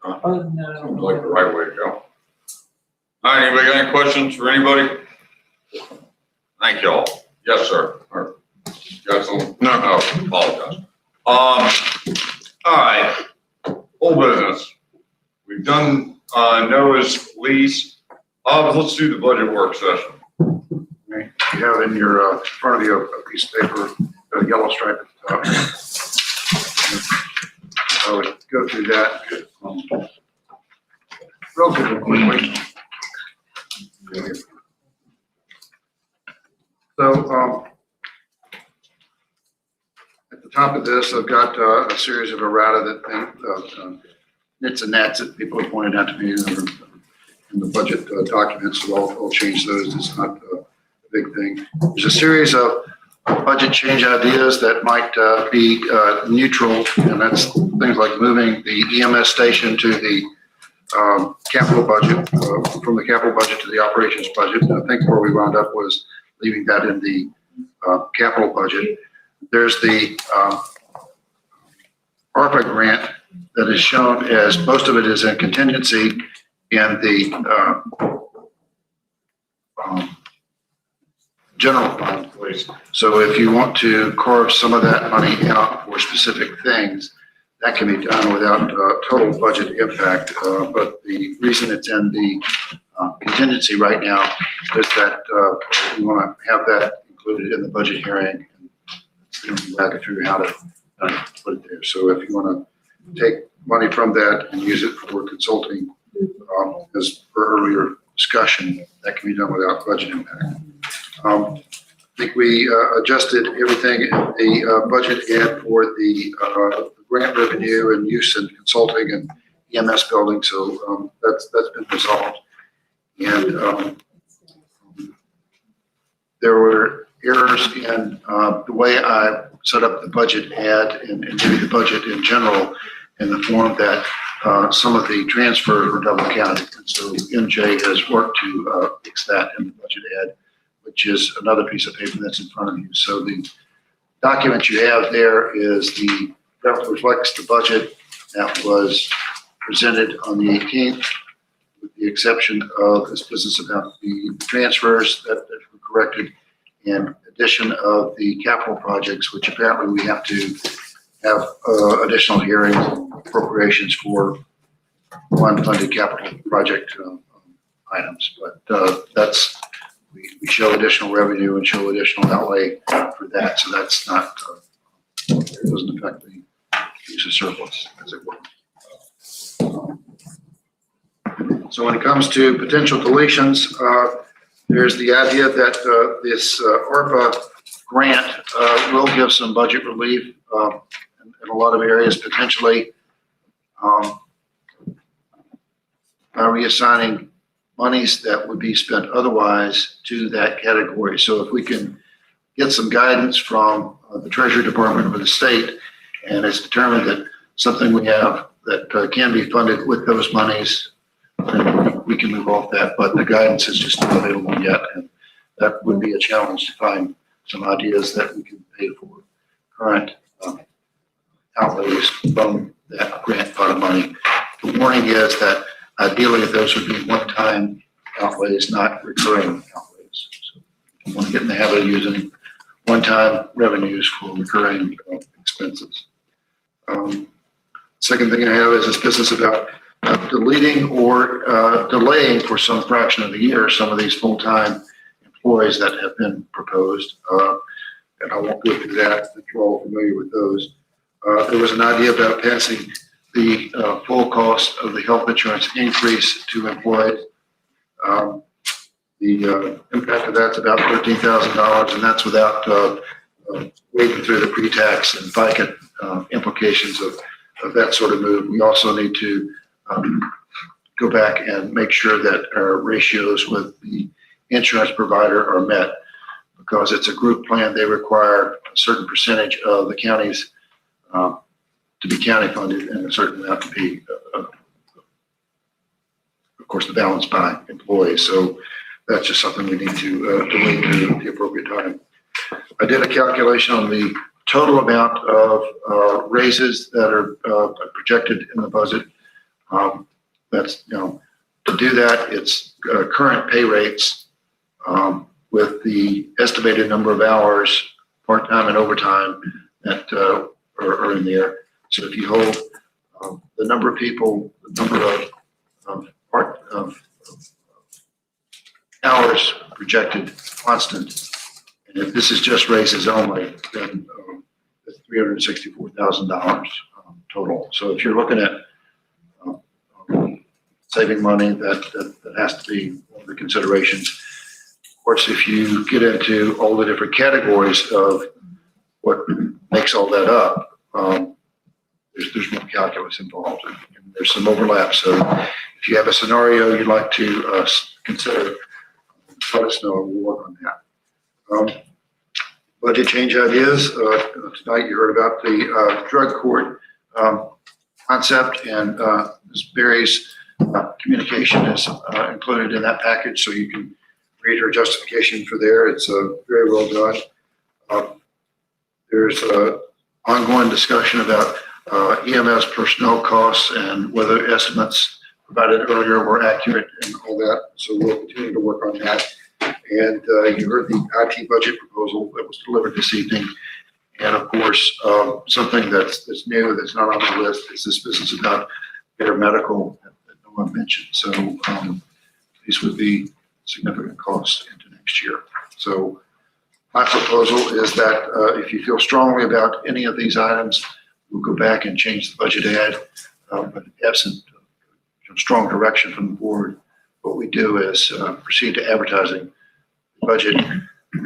out there. Other than that, I don't Seems know. like the right way to go. All right, anybody got any questions for anybody? Thank y'all. Yes, sir. Or, you got some? No, apologize. All right, old business. We've done Noah's lease. Let's do the budget work session. Okay. You have in your, in front of you a piece of paper, a yellow stripe at the top. I would go through that relatively quickly. So at the top of this, I've got a series of errata that nits and nats that people have pointed out to me in the budget documents, so I'll change those. It's not a big thing. There's a series of budget change ideas that might be neutral, and that's things like moving the EMS station to the capital budget, from the capital budget to the operations budget. I think where we wound up was leaving that in the capital budget. There's the ARPA grant that is shown as, most of it is in contingency in the general fund, please. So if you want to carve some of that money out for specific things, that can be done without total budget impact. But the reason it's in the contingency right now is that we want to have that included in the budget hearing. And back through how to put it there. So if you want to take money from that and use it for consulting, as per earlier discussion, that can be done without budget impact. I think we adjusted everything in the budget and for the grant revenue and use in consulting and EMS building. So that's been resolved. And there were errors in the way I set up the budget ad and maybe the budget in general, in the form that some of the transfers were double counted. And so MJ has worked to fix that in the budget ad. which is another piece of paper that's in front of you. So the document you have there reflects the budget that was presented on the 18th, with the exception of this business about the transfers that were corrected and addition of the capital projects, which apparently we have to have additional hearings and appropriations for unfunded capital project items. But we show additional revenue and show additional outlay for that. So that's not, it doesn't affect the use of surplus, as it were. So when it comes to potential deletions, there's the idea that this ARPA grant will give some budget relief in a lot of areas potentially by reassigning monies that would be spent otherwise to that category. So if we can get some guidance from the Treasury Department or the state, and it's determined that something we have that can be funded with those monies, then we can move off that, but the guidance is just not available yet. And that would be a challenge to find some ideas that we can pay for current outlays from that grant fund of money. The warning is that ideally those would be one-time outlays, not recurring outlays. So we want to get in the habit of using one-time revenues for recurring expenses. Second thing I have is this business about deleting or delaying for some fraction of the year some of these full-time employees that have been proposed. And I won't go through that. I think you're all familiar with those. There was an idea about passing the full cost of the health insurance increase to employees. The impact of that's about $13,000, and that's without wading through the pre-tax and FICA implications of that sort of move. We also need to go back and make sure that our ratios with the insurance provider are met, because it's a group plan. They require a certain percentage of the counties to be county funded and a certain amount to be, of course, the balance by employees. So that's just something we need to wait to the appropriate time. I did a calculation on the total amount of raises that are projected in the budget. That's, to do that, it's current pay rates with the estimated number of hours, part-time and overtime, that are in there. So if you hold the number of people, the number of hours projected constant, and if this is just raises only, then it's $364,000 total. So if you're looking at saving money, that has to be one of the considerations. Of course, if you get into all the different categories of what makes all that up, there's more calculus involved, and there's some overlap. So if you have a scenario you'd like to consider, let us know. We'll work on that. Budget change ideas. Tonight you heard about the drug court concept, and Ms. Berry's communication is included in that package, so you can read her justification for there. It's very well done. There's ongoing discussion about EMS personnel costs and whether estimates provided earlier were accurate and all that. So we'll continue to work on that. And you heard the IT budget proposal that was delivered this evening. And of course, something that's new, that's not on the list, is this business about better medical that no one mentioned. So these would be significant costs into next year. So my proposal is that if you feel strongly about any of these items, we'll go back and change the budget ad. But absent strong direction from the board, what we do is proceed to advertising the budget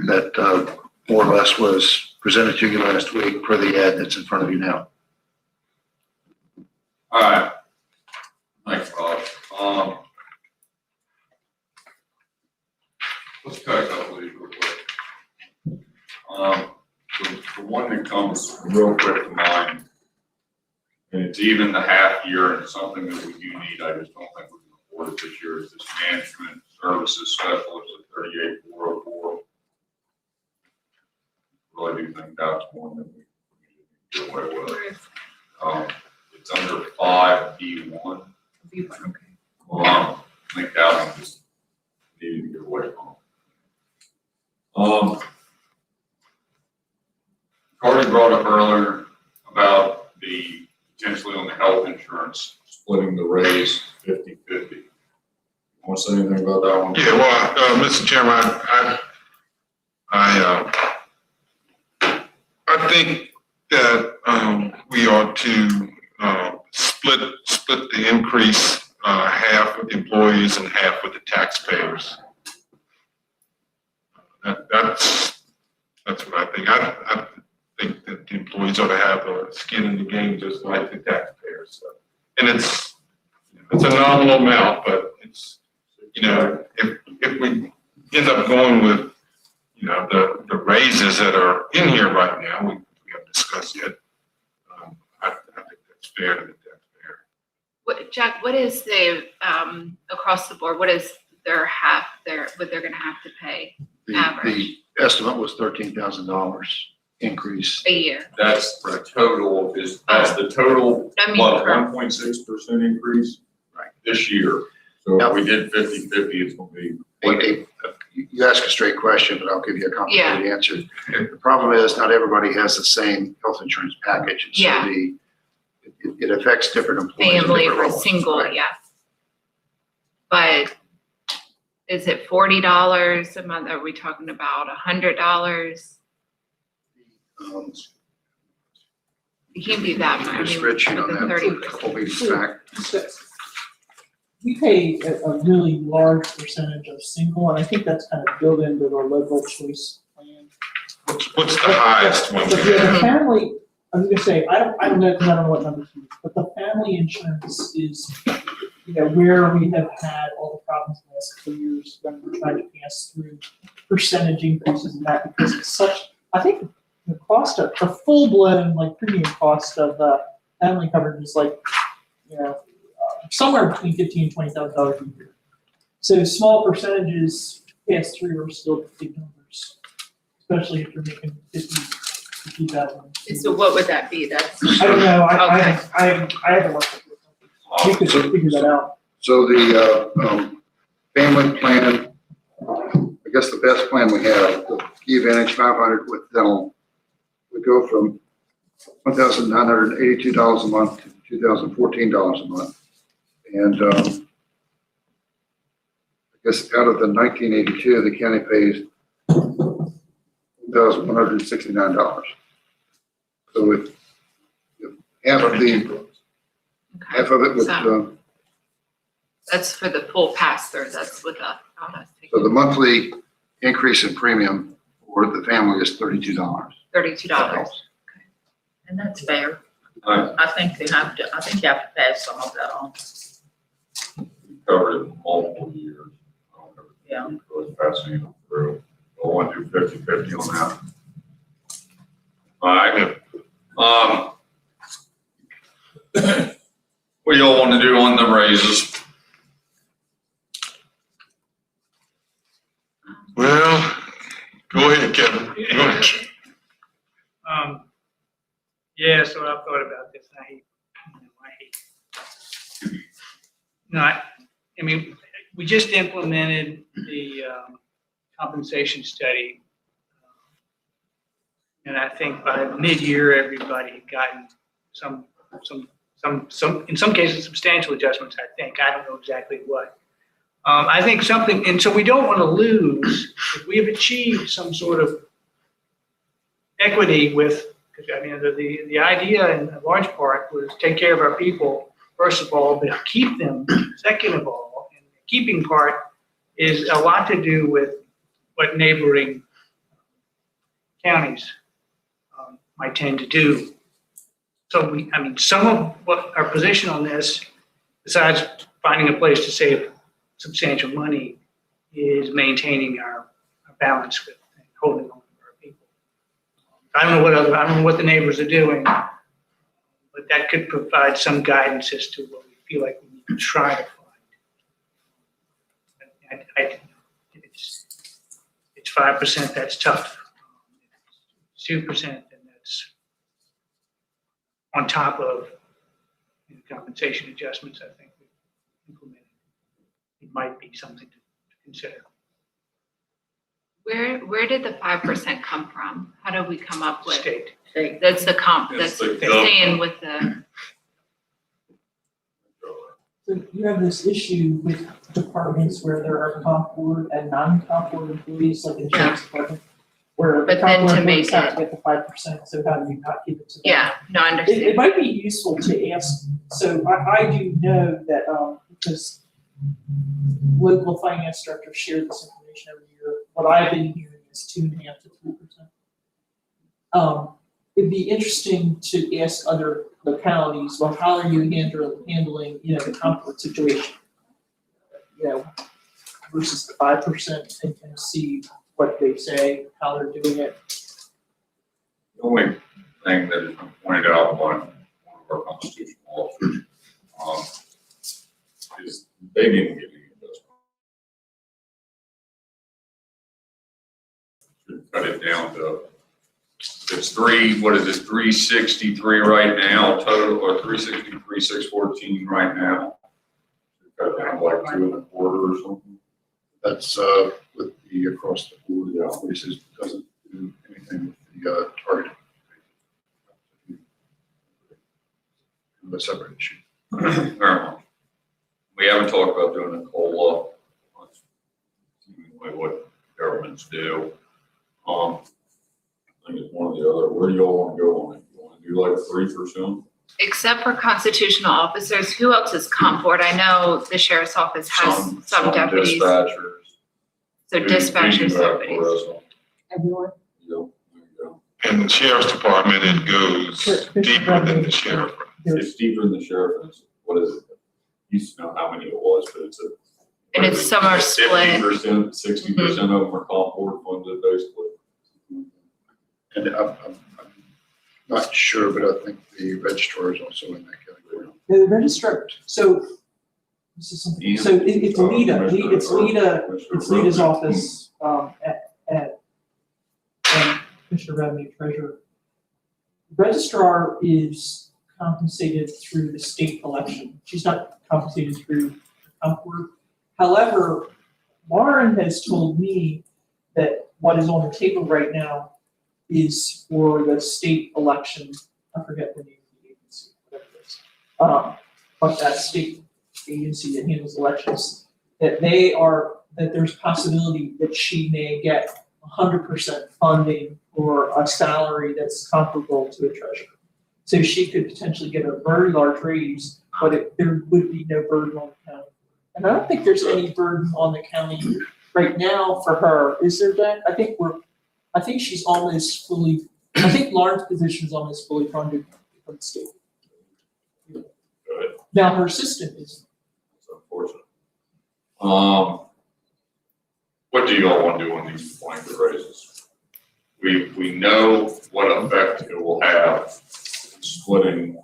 that more or less was presented to you last week per the ad that's in front of you now. All right. Thanks, Bob. Let's cut a couple of these real quick. The one that comes real quick to mind, and it's even the half year, and it's something that we do need, I just don't think we can afford it this year, is this management services specialist at 38404. really do think that's one that we should do away with. It's under 5B1. Okay. I think that one just needed to get away from. Cardi brought up earlier about the potentially on the health insurance, splitting the raise 50-50. Want to say anything about that one? Yeah, well, Mr. Chairman, I think that we ought to split the increase, half with the employees and half with the taxpayers. That's what I think. I think that the employees ought to have a skin in the game just like the taxpayers. So, and it's a nominal amount, but it's, if we end up going with, the raises that are in here right now, we haven't discussed yet. I think that's fair to the taxpayer. Jack, what is the, across the board, what is what they're gonna have to pay average The estimate was $13,000 increase. a year? That's the total, that's the total, I mean, what, correct. 1.6% increase? Right. This year. So if we did 50-50, it's gonna be. You ask a straight question, but I'll give you a complicated answer. The problem is not everybody has the same health insurance package. And so Yeah. it affects different employees. at Family different for levels. single, Right. yeah. But is it $40 a month? Are we talking about $100? It can't be that much. I There's a mean, spreadsheet on with the that, 30%. a couple meetings back. We pay a really large percentage of single, and I think that's kind of built into our liberal choice plan. What's the highest one? But yeah, the family, I was gonna say, I don't know, because I don't know what numbers to use, but the family insurance is, where we have had all the problems in the last couple of years when we're trying to pass through percentage increases in that, because it's such, I think the cost of, the full-blown, premium cost of, family coverage is somewhere between $15,000 and $20,000 a year. So small percentages passed through are still big numbers, especially if you're making 50,000. So what would that be? That's. I don't know, Okay. I haven't looked at it. We could figure that out. So the family plan, I guess the best plan we have, the Key Advantage 500 with dental, would go from $1,982 a month to $2,014 a month. And I guess out of the 1982, the county pays $1,169. So if half of it with, That's for the full pass-through, that's with the. so the monthly increase in premium for the family is $32. $32. And that's fair. I think you have to pass some of that on. Covered in multiple years. Yeah. Really passing it through. I want to do 50-50 on that. All right. What do y'all want to do on the raises? Well, go ahead, Kevin. Go ahead. Yeah, so I've thought about this. I mean, we just implemented the compensation study. And I think by mid-year, everybody had gotten some, in some cases, substantial adjustments, I think. I don't know exactly what. I think something, and so we don't want to lose, if we have achieved some sort of equity with, because I mean, the idea in large part was take care of our people, first of all, but keep them, second of all. And the keeping part is a lot to do with what neighboring counties might tend to do. So some of what our position on this, besides finding a place to save substantial money, is maintaining our balance with and holding on to our people. I don't know what the neighbors are doing, but that could provide some guidance as to what we feel like we need to try to find. It's 5%, that's tough. 2%, and that's on top of compensation adjustments, I think we implemented. It might be something to consider. Where did the 5% come from? How did we come up with? State. That's the comp, It's that's the staying with the, So you have this issue with departments where there are comp board and non-comp board employees, like the insurance department, where the But comp then board to employees make have to get the 5%, so how do you not give it to them? yeah, no, I It understand. might be useful to ask, so I do know that, because local finance directors share this information every year, what I've been hearing is 2.5% to 3%. It'd be interesting to ask other localities, well, how are you handling, the comfort situation? Versus the 5% and see what they say, how they're doing it. The only thing that has been pointed out by one of our constitutional officers, is they didn't get any adjustment. Should cut it down to, it's 363 right now total, or 363, 614 right now. Cut it down to like 2.25 or something. That's, with the across the board, the increases doesn't do anything with the, target. A separate issue. We haven't talked about doing a COLA. That's seemingly what governments do. I think it's one or the other. Where do y'all want to go on it? You want to do like 3%? Except for constitutional officers, who else is comp board? I know the sheriff's office has some deputies. Dispatchers. So dispatchers, deputies. Everyone? Yep, there you go. In the sheriff's department, it goes deeper than the sheriff. It's deeper than the sheriff, and it's, what is it? Used to know how many it was, but it's a. And it's some are split. 50%, 60% of them are comp board funded, basically. And I'm not sure, but I think the registrar is also in that category. The registrar, so, this is something, so it's Lita's office, at Commissioner Revenue Treasurer. Registrar is compensated through the state election. She's not compensated through Upward. However, Lauren has told me that what is on the table right now is for the state election. I forget the name of the agency, whatever it is. But that state agency that handles elections, that there's possibility that she may get 100% funding for a salary that's comparable to a treasurer. So she could potentially get a very large raise, but there would be no burden on the county. And I don't think there's any burden on the county right now for her. Is there, Ben? I think she's almost fully, I think Lauren's position is almost fully funded from the state. Good. Now her assistant is. It's unfortunate. What do y'all want to do on these blanket raises? We know what effect it will have splitting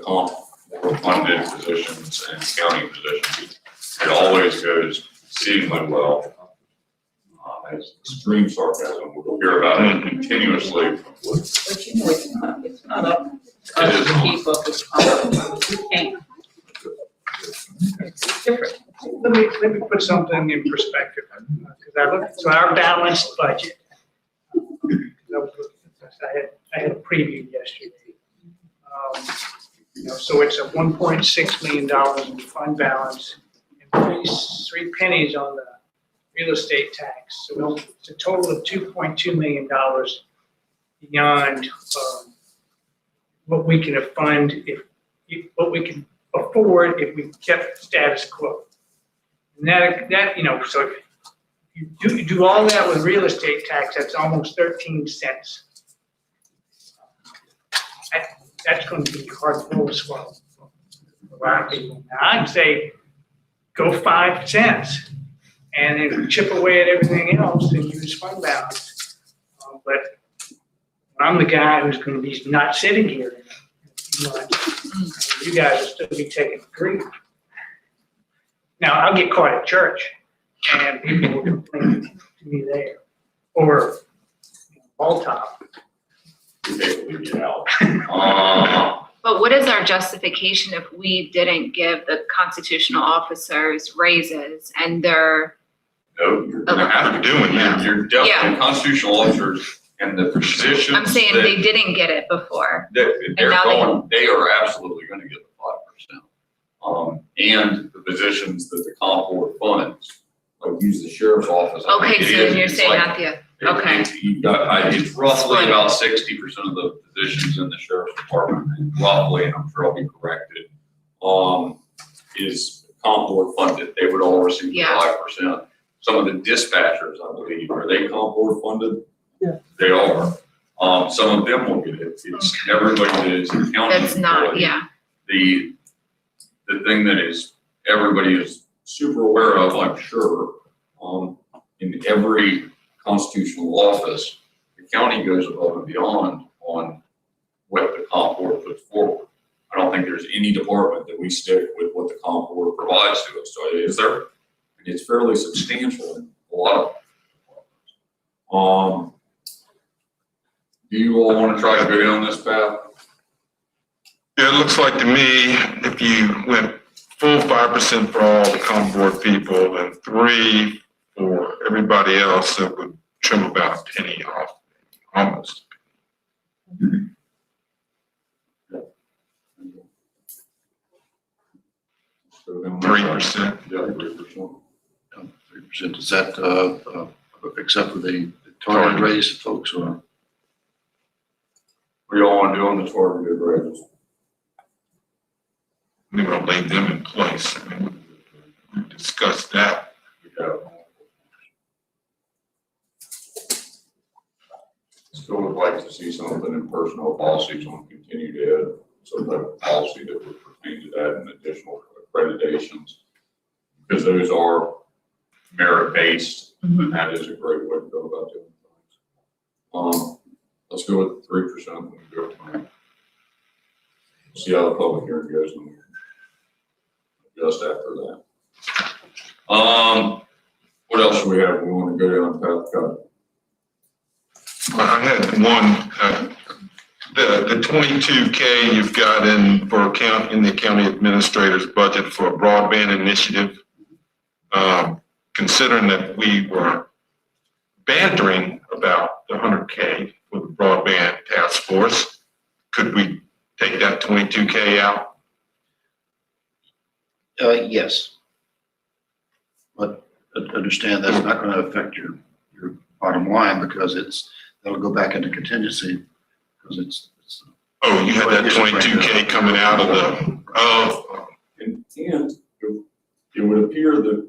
comp or funded positions and county positions. It always goes exceedingly well. As extreme sarcasm, we'll hear about it continuously. But you know, it's not up to us to keep up with comp. We can't. It's different. Let me put something in perspective, because I looked, so our balanced budget. I had a preview yesterday. So it's a $1.6 million in fund balance and three pennies on the real estate tax. So it's a total of $2.2 million beyond what we can fund what we can afford if we kept status quo. And that so if you do all that with real estate tax, that's almost 13 cents. That's going to be hard to swallow for a lot of people. Now, I'd say go 5 cents and then chip away at everything else and use fund balance. But I'm the guy who's going to be not sitting here in a few months. You guys will still be taking grief. Now, I'll get caught at church and people will complain to me there. Or All top. We basically get out. But what is our justification if we didn't give the constitutional officers raises and they're, No, you're gonna have to do it. You're definitely constitutional officers and the positions. I'm saying that- they didn't get it before. They're now going, they are absolutely gonna get the 5%. And the positions that the comp board funds, like use the sheriff's office. I think Okay, it so is, then you're it's saying like- not the, okay. You've got, it's roughly Split. about 60% of the positions in the sheriff's department, roughly, and I'm sure I'll be corrected, is comp board funded. They would all receive the Yeah. 5%. Some of the dispatchers, I believe, are they comp board funded? Yeah. They are. Some of them will get it. It's everybody that is a county That's not, employee. yeah. The thing that is, everybody is super aware of, I'm sure, in every constitutional office, the county goes above and beyond on what the comp board puts forward. I don't think there's any department that we stick with what the comp board provides to us. So is there? And it's fairly substantial in a lot of departments. Do you all want to try to go down this path? Yeah, it looks like to me, if you went full 5% for all the comp board people and 3 for everybody else, it would trim about a penny off, almost. So then 3%. Yeah, 3%. 3%, is that, except for the target raise folks or? We all want to do on the targeted raises. We're gonna leave them in place. I mean, we discussed that. Yeah. Still would like to see something in personnel policies on continued ed, some type of policy that would pertain to that and additional accreditations. Because those are merit-based, and that is a great way to go about doing things. Let's go with 3% when we go tonight. See how the public hearing goes and just after that. What else do we have? We want to go down the path. I had one, the 22K you've got in the county administrator's budget for a broadband initiative. Considering that we were bantering about the 100K for the broadband task force, could we take that 22K out? Yes. But understand that's not gonna affect your bottom line because that'll go back into contingency because it's. Oh, you had that 22K coming out of the, And it would appear that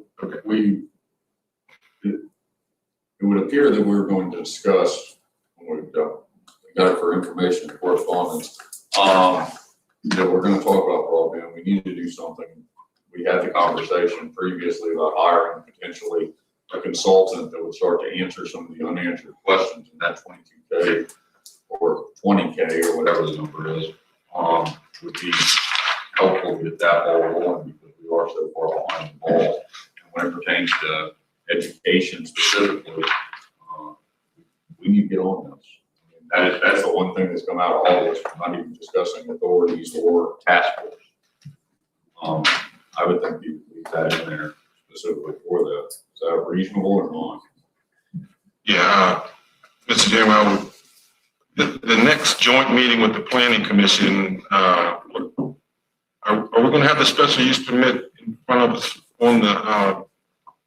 it would appear that we're going to discuss, when we've got it for information and correspondence, that we're gonna talk about broadband. We need to do something. We had the conversation previously about hiring potentially a consultant that would start to answer some of the unanswered questions, and that 22K or 20K or whatever the number is, would be helpful to get that ball rolling because we are so far behind the ball. And when it pertains to education specifically, we need to get on this. I mean, that's the one thing that's come out of all this. We're not even discussing authorities or task force. I would think you would leave that in there specifically for that. Is that reasonable or not? yeah, Mr. Chairman, the next joint meeting with the planning commission, are we gonna have the special use permit in front of us on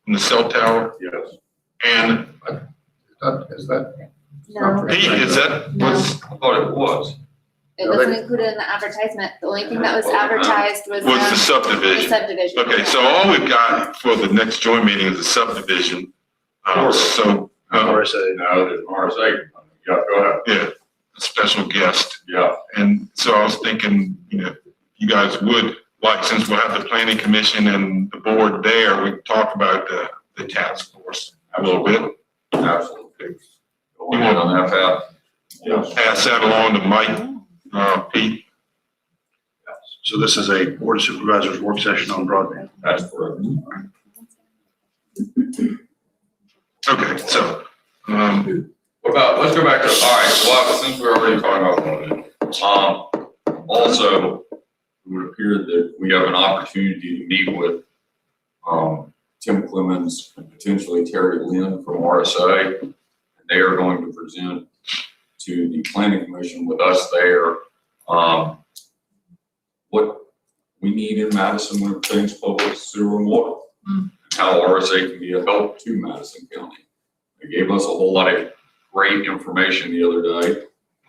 the cell tower? Yes. And Is that? No, Pete, is that what's, I thought it was. it wasn't included in the advertisement. The only thing that was advertised was the the subdivision? subdivision. Okay, so all we've got for the next joint meeting is the subdivision. So, RSA. No, there's an RSA. Yeah, go ahead. yeah, a special guest. Yeah. And so I was thinking, you guys would, like, since we'll have the planning commission and the board there, we talk about the task force a little bit. Absolutely. Going on that path. Yes. Pass that along to Mike, Pete. So this is a board of supervisors work session on broadband. That's correct. Okay, so, Well, What about, let's go back to, all right, well, since we're already talking about it, also, it would appear that we have an opportunity to meet with, Tim Clemens and potentially Terry Lynn from RSA. And they are going to present to the planning commission with us there, what we need in Madison when it pertains to public sewer and water. And how RSA can be a help to Madison County. They gave us a whole lot of great information the other day.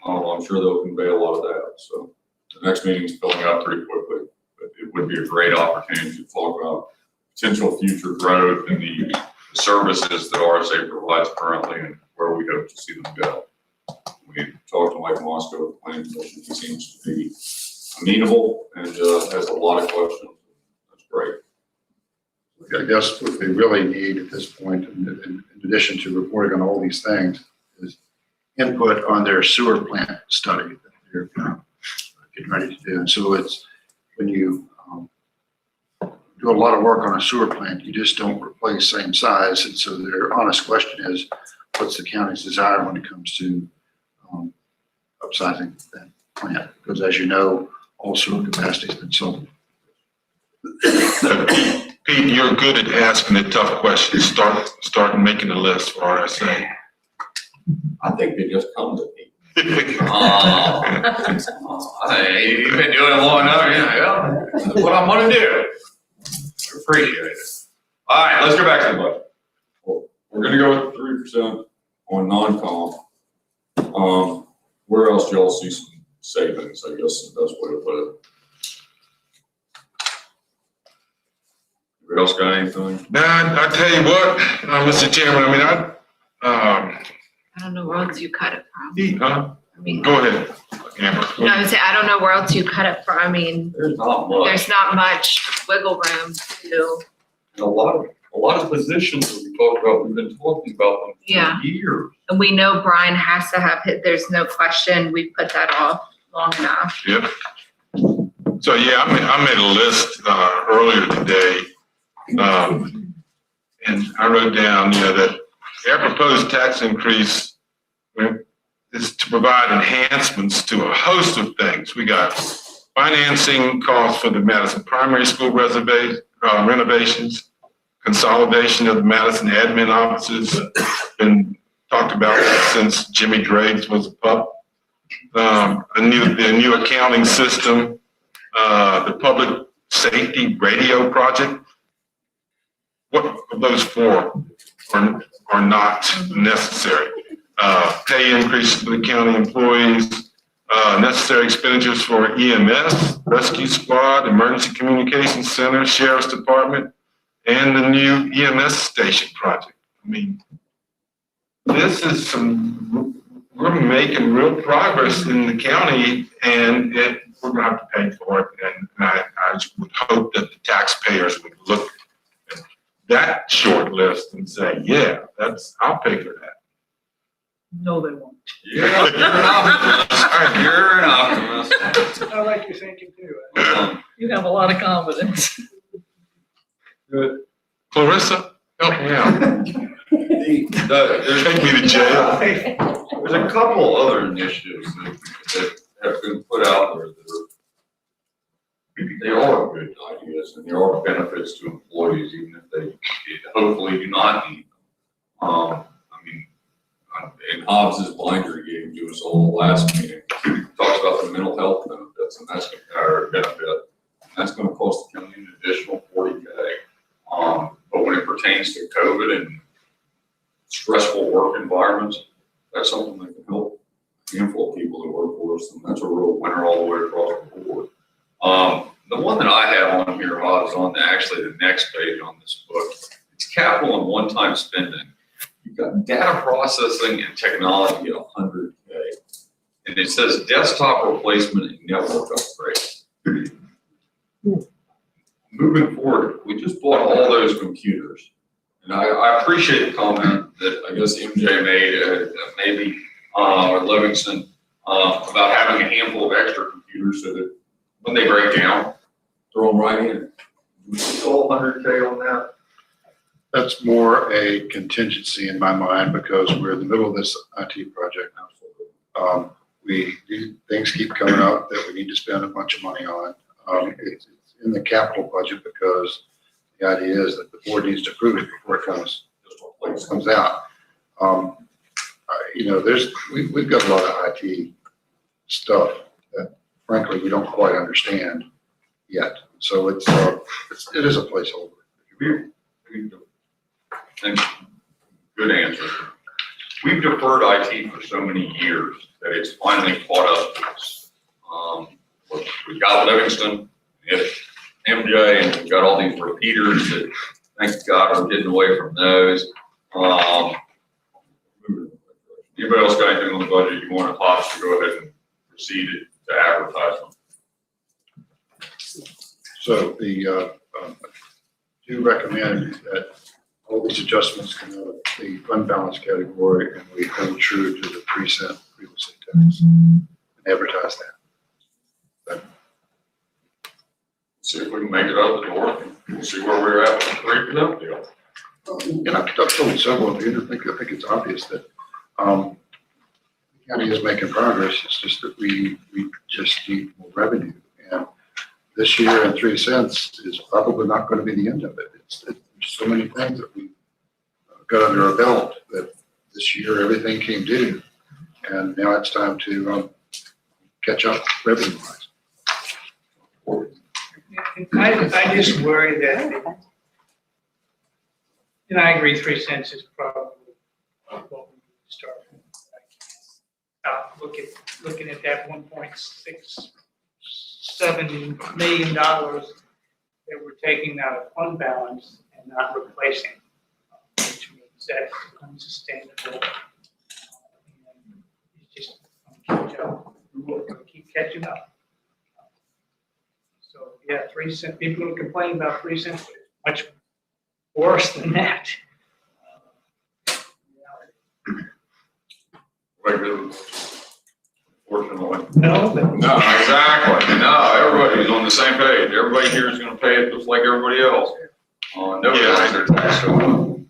I'm sure they'll convey a lot of that. So the next meeting is filling up pretty quickly, but it would be a great opportunity to talk about potential future growth and the services that RSA provides currently and where we hope to see them go. We talked to Mike Moscow, the planning commission. He seems to be amenable and has a lot of questions. That's great. I guess what they really need at this point, in addition to reporting on all these things, is input on their sewer plant study that they're getting ready to do. And so it's when you do a lot of work on a sewer plant, you just don't replace same size. And so their honest question is, what's the county's desire when it comes to upsizing that plant? Because as you know, all sewer capacity has been sold. Pete, you're good at asking the tough questions. Start making a list for RSA. I think they just come to me. You've been doing it long enough, yeah. That's what I'm gonna do. Appreciate it. All right, let's go back to the budget. We're gonna go with 3% on non-com. Where else do y'all see some savings? I guess is the best way to put it. Anybody else got anything? Nah, I tell you what, Mr. Chairman, I mean, I don't know where else you cut it from. I mean, go ahead, Amber. no, I would say, I don't know where else you cut it from. I mean, There's not much. there's not much wiggle room to, And a lot of positions that we talked about, we've been talking about them Yeah. for years. and we know Brian has to have it. There's no question. We put that off long enough. Yep. So, yeah, I made a list earlier today. And I wrote down, that our proposed tax increase is to provide enhancements to a host of things. We got financing costs for the Madison Primary School renovations, consolidation of the Madison admin offices, been talked about since Jimmy Driggs was a pup. A new accounting system, the public safety radio project. What of those four are not necessary? Pay increases for the county employees, necessary expenditures for EMS, rescue squad, emergency communications center, sheriff's department, and the new EMS station project. I mean, this is we're making real progress in the county, and we're gonna have to pay for it. And I would hope that the taxpayers would look at that short list and say, yeah, I'll pay for that. No, they won't. You're an optimist. You're an optimist. I like your thinking too. You have a lot of confidence. Good. Clarissa, help me out. Take me to jail. There's a couple other initiatives that have been put out there that they are good ideas and there are benefits to employees, even if they hopefully do not need them. And Hobbs's binder he gave to us all last meeting talks about the mental health benefits, and that's our benefit. And that's going to cost the county an additional $40K. But when it pertains to COVID and stressful work environments, that's something that can help a handful of people that work for us, and that's a real winner all the way across the board. The one that I have on here, Hobbs, on actually the next page on this book, it's capital and one-time spending. You've got data processing and technology at $100K. And it says desktop replacement and network upgrade. Moving forward, we just bought all those computers. And I appreciate the comment that I guess MJ made, maybe, or Livingston, about having a handful of extra computers so that when they break down, throw them right in. Do we still $100K on that? That's more a contingency in my mind because we're in the middle of this IT project now. Things keep coming up that we need to spend a bunch of money on. It's in the capital budget because the idea is that the board needs to approve it before it comes out. We've got a lot of IT stuff that frankly we don't quite understand yet. So it is a placeholder. Thanks. Good answer. We've deferred IT for so many years that it's finally caught up to us. We've got Livingston, MJ, and we've got all these repeaters that, thank God, are getting away from those. Anybody else got anything on the budget you want to pop to go ahead and proceed to advertisement? So I do recommend that all these adjustments come out of the fund balance category and we hold true to the 3-cent real estate tax and advertise that. See if we can make it out the door. We'll see where we're at with the 3% deal. And I've told several of you, I think it's obvious that the county is making progress. It's just that we just need more revenue. And this year and 3 cents is probably not going to be the end of it. There's so many things that we got under our belt that this year everything came due. And now it's time to catch up revenue wise. I just worry that, and I agree 3 cents is probably what we need to start with. Looking at that $1.67 million that we're taking out of fund balance and not replacing, which means that's unsustainable. And it's just gonna catch up. We're gonna keep catching up. So yeah, 3 cents. People will complain about 3 cents, but it's much worse than that. Fortunately. No, but No, exactly. No, everybody's on the same page. Everybody here is gonna pay it just like everybody else. Nobody likes their tax so much.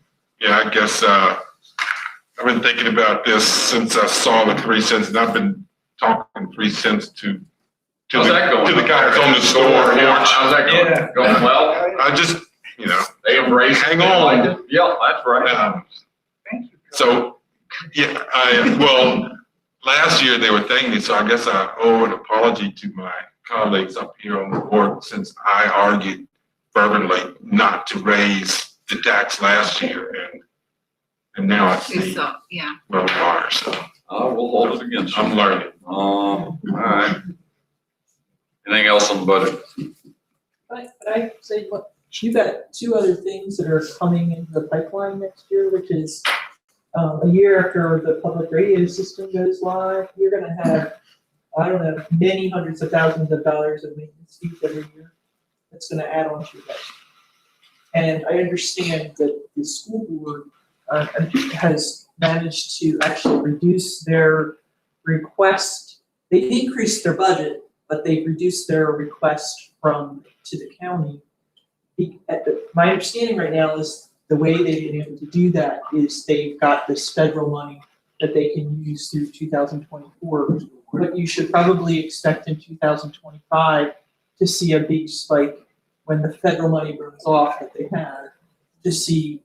Yeah, I guess, I've been thinking about this since I saw the 3 cents, and I've been talking 3 cents to How's that going? the guy that's on the store porch. How's that going? Yeah. Going well? I just, They embrace it. hang They like on. it. Yeah, that's right. thank you. So, yeah, last year they were thanking me, so I guess I owe an apology to my colleagues up here on the board since I argued fervently not to raise the tax last year, and now I see So, yeah. where we are, so We'll hold it against you. I'm learning. All right. Anything else on the budget? But I say, look, you got 2 other things that are coming into the pipeline next year, which is a year after the public radio system goes live, you're gonna have, I don't know, many hundreds of thousands of dollars of maintenance fees every year. That's gonna add on to that. And I understand that the school board has managed to actually reduce their request. They increased their budget, but they've reduced their request to the county. My understanding right now is the way they've been able to do that is they've got this federal money that they can use through 2024. But you should probably expect in 2025 to see a big spike when the federal money runs off that they have, to see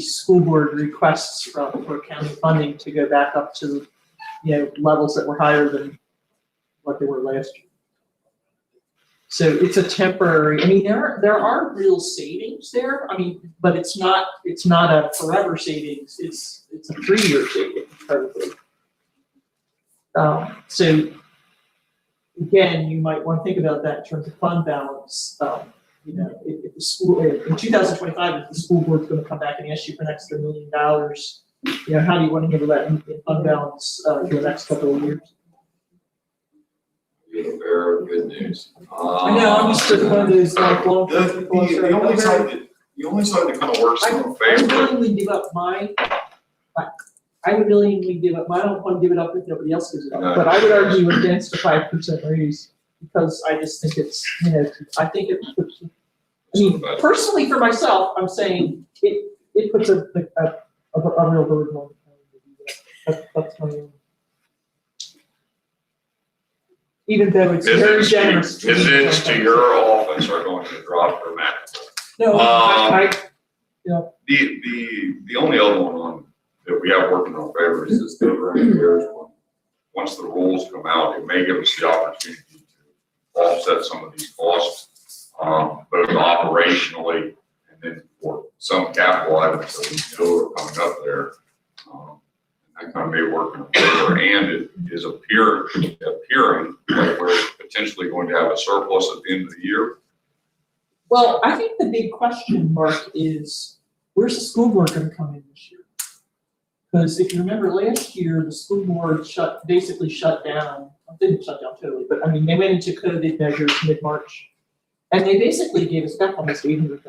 school board requests for county funding to go back up to, levels that were higher than what they were last year. So it's a temporary, there are real savings there, but it's not a forever savings, it's a 3-year savings probably. So again, you might want to think about that in terms of fund balance. If the school, in 2025, if the school board's going to come back and ask you for an extra $1 million, how do you want to handle that in fund balance for the next couple of years? Very good news. I know, I'm just one of those like long. The only side that kind of works in our I would favor. willingly give up mine. I would willingly give up, I don't want to give it up if nobody else gives it up, but I would argue against a 5% raise because I just think it's, personally for myself, I'm saying it puts a real burden on the county to do that. That's my own. Even though it's very generous. Visits to your office are going to drop dramatically. No, The only other one on, that we have working on favors is the repairs one. Once the rules come out, it may give us the opportunity to offset some of these costs, both operationally and then for some capital items that we know are coming up there. That kind of may work in favor, and it is appearing like we're potentially going to have a surplus at the end of the year. well, I think the big question mark is, where's the school board gonna come in this year? Because if you remember last year, the school board basically shut down, didn't shut down totally, but I mean, they went into COVID measures mid-March. And they basically gave us back almost $800,000.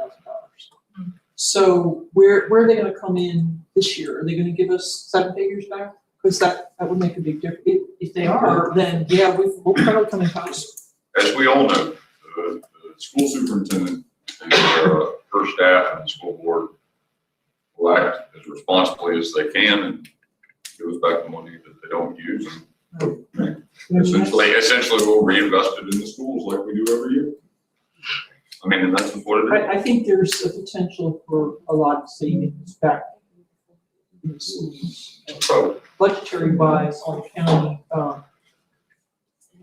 So where are they gonna come in this year? Are they gonna give us 7 figures back? Because that would make a big difference. If they are, then yeah, we'll probably come in close. As we all know, the school superintendent and her staff and the school board will act as responsibly as they can and give us back the money that they don't use. And essentially we'll reinvest it in the schools like we do every year. I mean, and that's what it is. I think there's a potential for a lot of savings back in the schools. So, Budgetary wise on the county,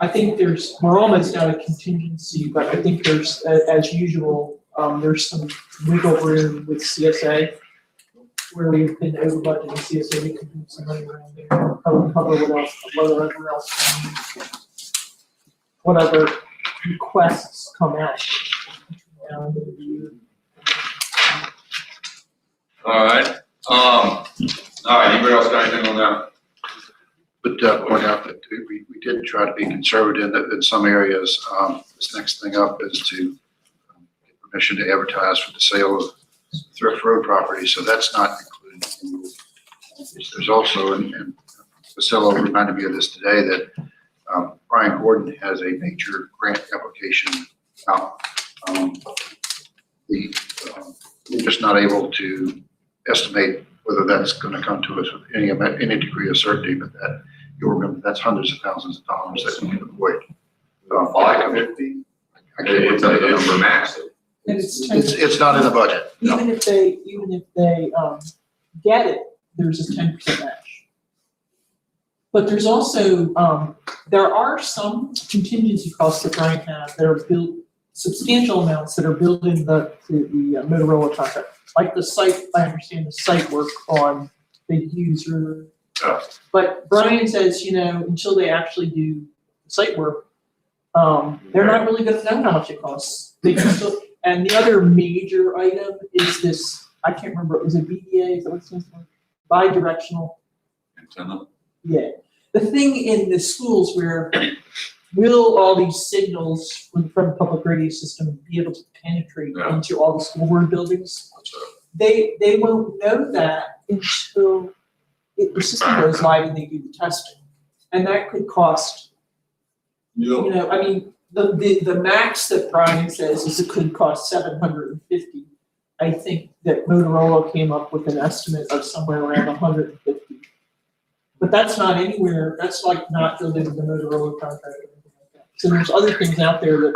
I think we're almost out of contingency, but I think there's, as usual, there's some wiggle room with CSA where we've been over budget in CSA, we can move some money around there, cover whatever requests come out. all right. Anybody else got anything on that? But point out that we did try to be conservative in some areas. This next thing up is to get permission to advertise for the sale of thrift road property, so that's not included in the, there's also, and Priscilla reminded me of this today, that Brian Gordon has a major grant application out. We're just not able to estimate whether that's going to come to us with any degree of certainty, but that you'll remember that's hundreds of thousands of dollars that we can avoid. 550. It's a number massive. And It's not in the budget. Even if they get it, there's a 10% match. But there's also, there are some contingency costs that Brian has that are built, substantial amounts that are built in the Motorola contract. Like the site, I understand the site work on the user. But Brian says, until they actually do the site work, they're not really gonna know how much it costs. They can still, and the other major item is this, I can't remember, is it BDA, is that what it stands for? Bi-directional. Antenna. Yeah, the thing in the schools where will all these signals from the public radio system be able to penetrate into all the school board buildings? They won't know that until the system goes live and they do the testing. And that could cost, I mean, the max that Brian says is it could cost $750. I think that Motorola came up with an estimate of somewhere around $150. But that's not anywhere, that's like not built into the Motorola contract or anything like that. So there's other things out there that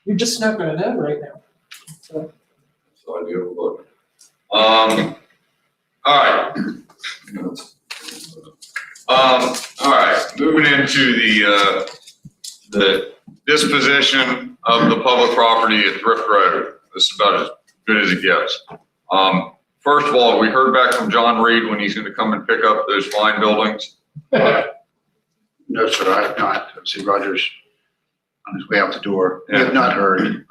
you're just not gonna know right now. So. So I do look. All right. All right, moving into the disposition of the public property at Thrift Road. This is about as good as it gets. First of all, we heard back from John Reed when he's gonna come and pick up those fine buildings. No, sir, I have not. I see Roger's on his way out the door. I have not heard.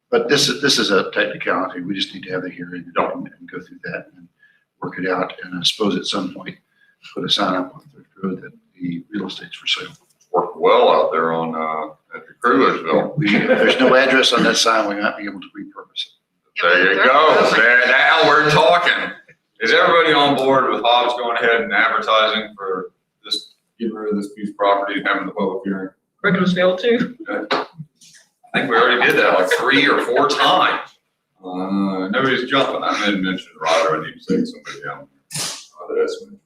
But this is a technicality. We just need to have the hearing and go through that and work it out. And I suppose at some point, put a sign up on Thrift Road that the real estate's for sale. Worked well out there on at the Cruiseville. There's no address on that sign. We might be able to repurpose it. There you go. Now we're talking. Is everybody on board with Hobbs going ahead and advertising for this, getting rid of this piece of property and having the public hearing? Craigslist too? I think we already did that like 3 or 4 times. Nobody's jumping. I didn't mention Roger. I need to say somebody down. That's some interesting.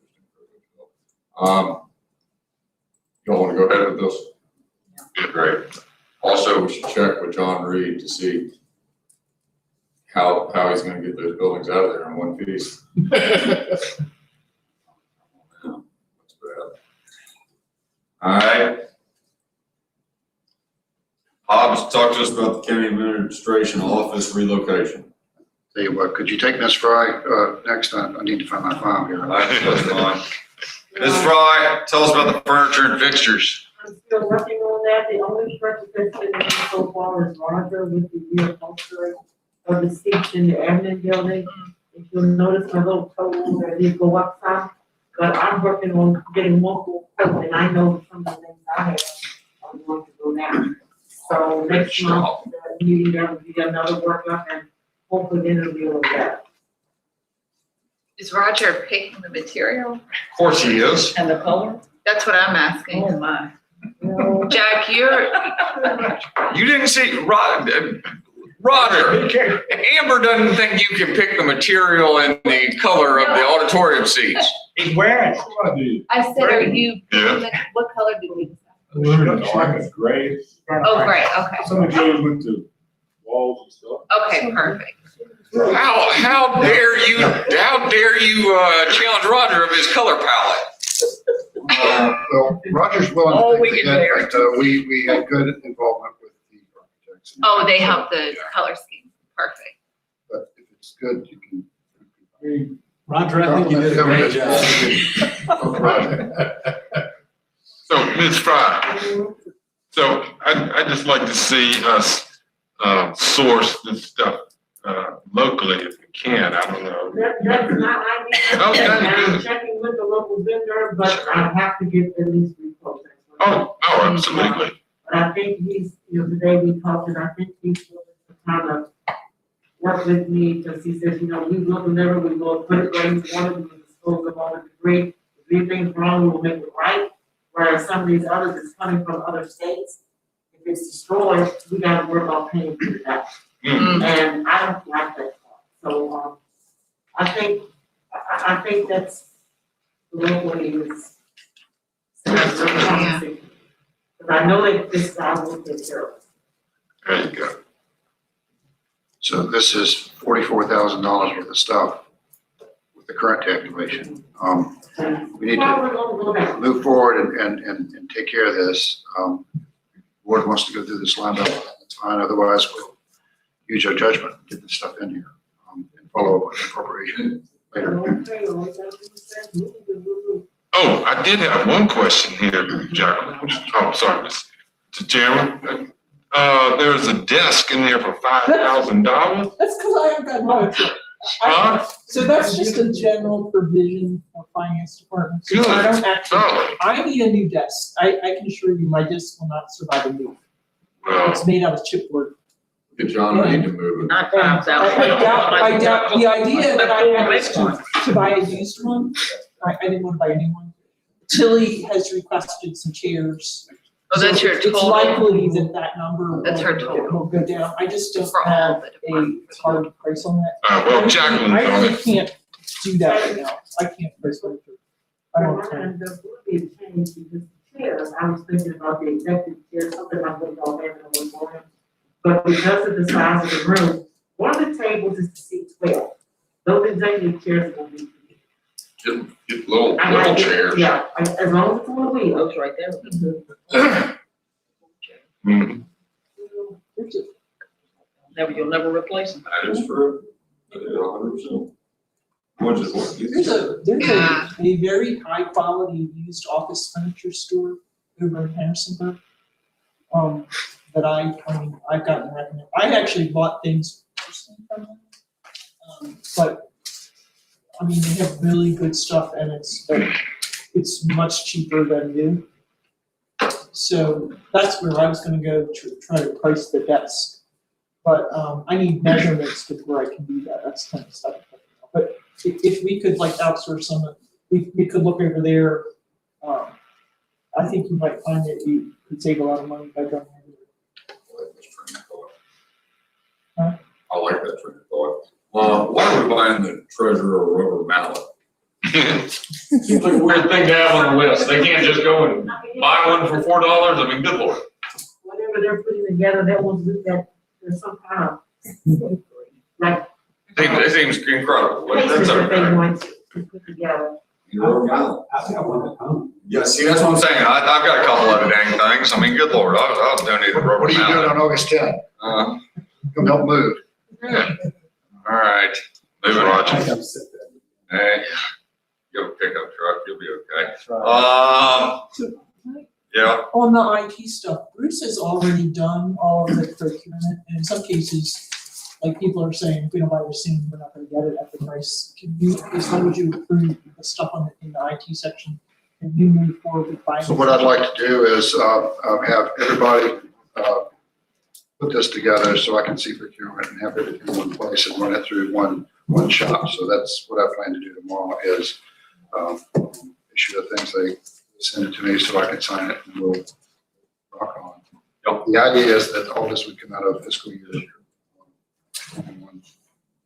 Y'all want to go ahead with this? Yeah. Great. Also, we should check with John Reed to see how he's going to get those buildings out of there in one piece. That's bad. All right. Hobbs, talk to us about the county administration office relocation. Tell you what, could you take Ms. Fry, next? I need to find my file here. That's fine. Ms. Fry, tell us about the furniture and fixtures. I'm still working on that. The only purchase that's been done so far is Roger with the reupholstery of the seats in the admin building. If you'll notice my little total, that did go up some, but I'm working on getting more quotes, and I know some of the things I have are going to go down. So next month, the meeting, there will be another workup, and hopefully then it'll be a little better. Is Roger picking the material? Of course he is. And the color? That's what I'm asking. Oh, my. Jack, you're, You didn't see Roger. Amber doesn't think you can pick the material and the color of the auditorium seats. He's wearing it. I said, are you, Yeah. what color do we decide? Like a gray. oh, great, okay. Some of those with the walls and stuff. Okay, perfect. How dare you challenge Roger of his color palette? Well, Roger's willing Oh, to we take can the wear hit, but we had good involvement with the architects. Oh, they helped the color scheme. Perfect. But if it's good, you can. Roger, I think you did a great job. So, Ms. Fry, so I'd just like to see us source this stuff locally if we can. I don't know. That's not ideal. Okay, I'm good. checking with the local vendor, but I have to get at least 3 quotes. Oh, absolutely. But I think today we talked, and I think he's willing to kind of work with me, because he says, we will deliver, we will put it where we want it, we will dispose of all the debris. If anything's wrong, we will make it right, whereas some of these others is coming from other states. If it's destroyed, we gotta work on paying for that. And I don't like that part. So, I think that's the local is. But I know that this guy will take care of it. There you go. So this is $44,000 worth of stuff with the current tabulation. We need to move forward and take care of this. Board wants to go through this lined up, that's fine. Otherwise, we'll use our judgment, get this stuff in here, and follow up with appropriation later. Oh, I did have one question here, Jack. Oh, sorry, Mr. Chairman. There's a desk in there for $5,000. That's because I haven't got money. So that's just a general provision for finance department. So I don't actually, I need a new desk. I can assure you, my desk will not survive a move. It's made out of chipboard. Get John Reed to move it. Not $5,000. I doubt, the idea that I had was to buy a used one. I didn't want to buy a new one. Tilly has requested some chairs. Oh, that's your total? It's likely that number That's her total. will go down. I just don't For all have the a departments. hard price on that. Well, Jacqueline's I on really it. can't do that right now. I can't price furniture. I don't have time. And there would be a change because the chairs, I was thinking about the executive chair, something I put all in one morning. But because of the size of the room, one of the tables is to seat 12. Those executive chairs will be. Get little chairs. Yeah, as long as it's on the wheel. Those right there. Mhm. You'll never replace them. That is true. 100%. There's a very high quality used office furniture store over in Harrisonburg. That I've gotten recommended. I actually bought things personally from them. But I mean, they have really good stuff and it's much cheaper than new. So that's where I was gonna go try to price the desk. But I need measurements to where I can do that. That's kind of stuff. But if we could like outsource some of, we could look over there. I think you might find that you could save a lot of money by going over there. I like that train of thought. Why are we buying the treasurer a rubber mallet? Seems like a weird thing to have on the list. They can't just go and buy one for $4. I mean, good lord. Whatever they're putting together, that was, that, there's some kind of, like. It seems incredible. That's Cases that they okay. want to put together. Rubber mallet. I think I want it home. Yeah, see, that's what I'm saying. I've got a couple of the dang things. I mean, good lord, I'll donate a rubber What are you doing mallet. on August 10th? Come help move. Yeah. All right, moving I on. think I'm sick of Hey, you have a pickup truck, you'll be okay. So, Yeah, on the IT stuff, Bruce has already done all of the procurement, and in some cases, like people are saying, if we don't buy the scene, we're not gonna get it at the price. Can you, as long as you approve the stuff on the, in the IT section, and you move forward with buying? So what I'd like to do is have everybody put this together so I can see procurement and have everything in one place and run it through one shop. So that's what I plan to do tomorrow is issue the things, they send it to me so I can sign it and we'll rock on. Yep. The idea is that all this would come out of fiscal year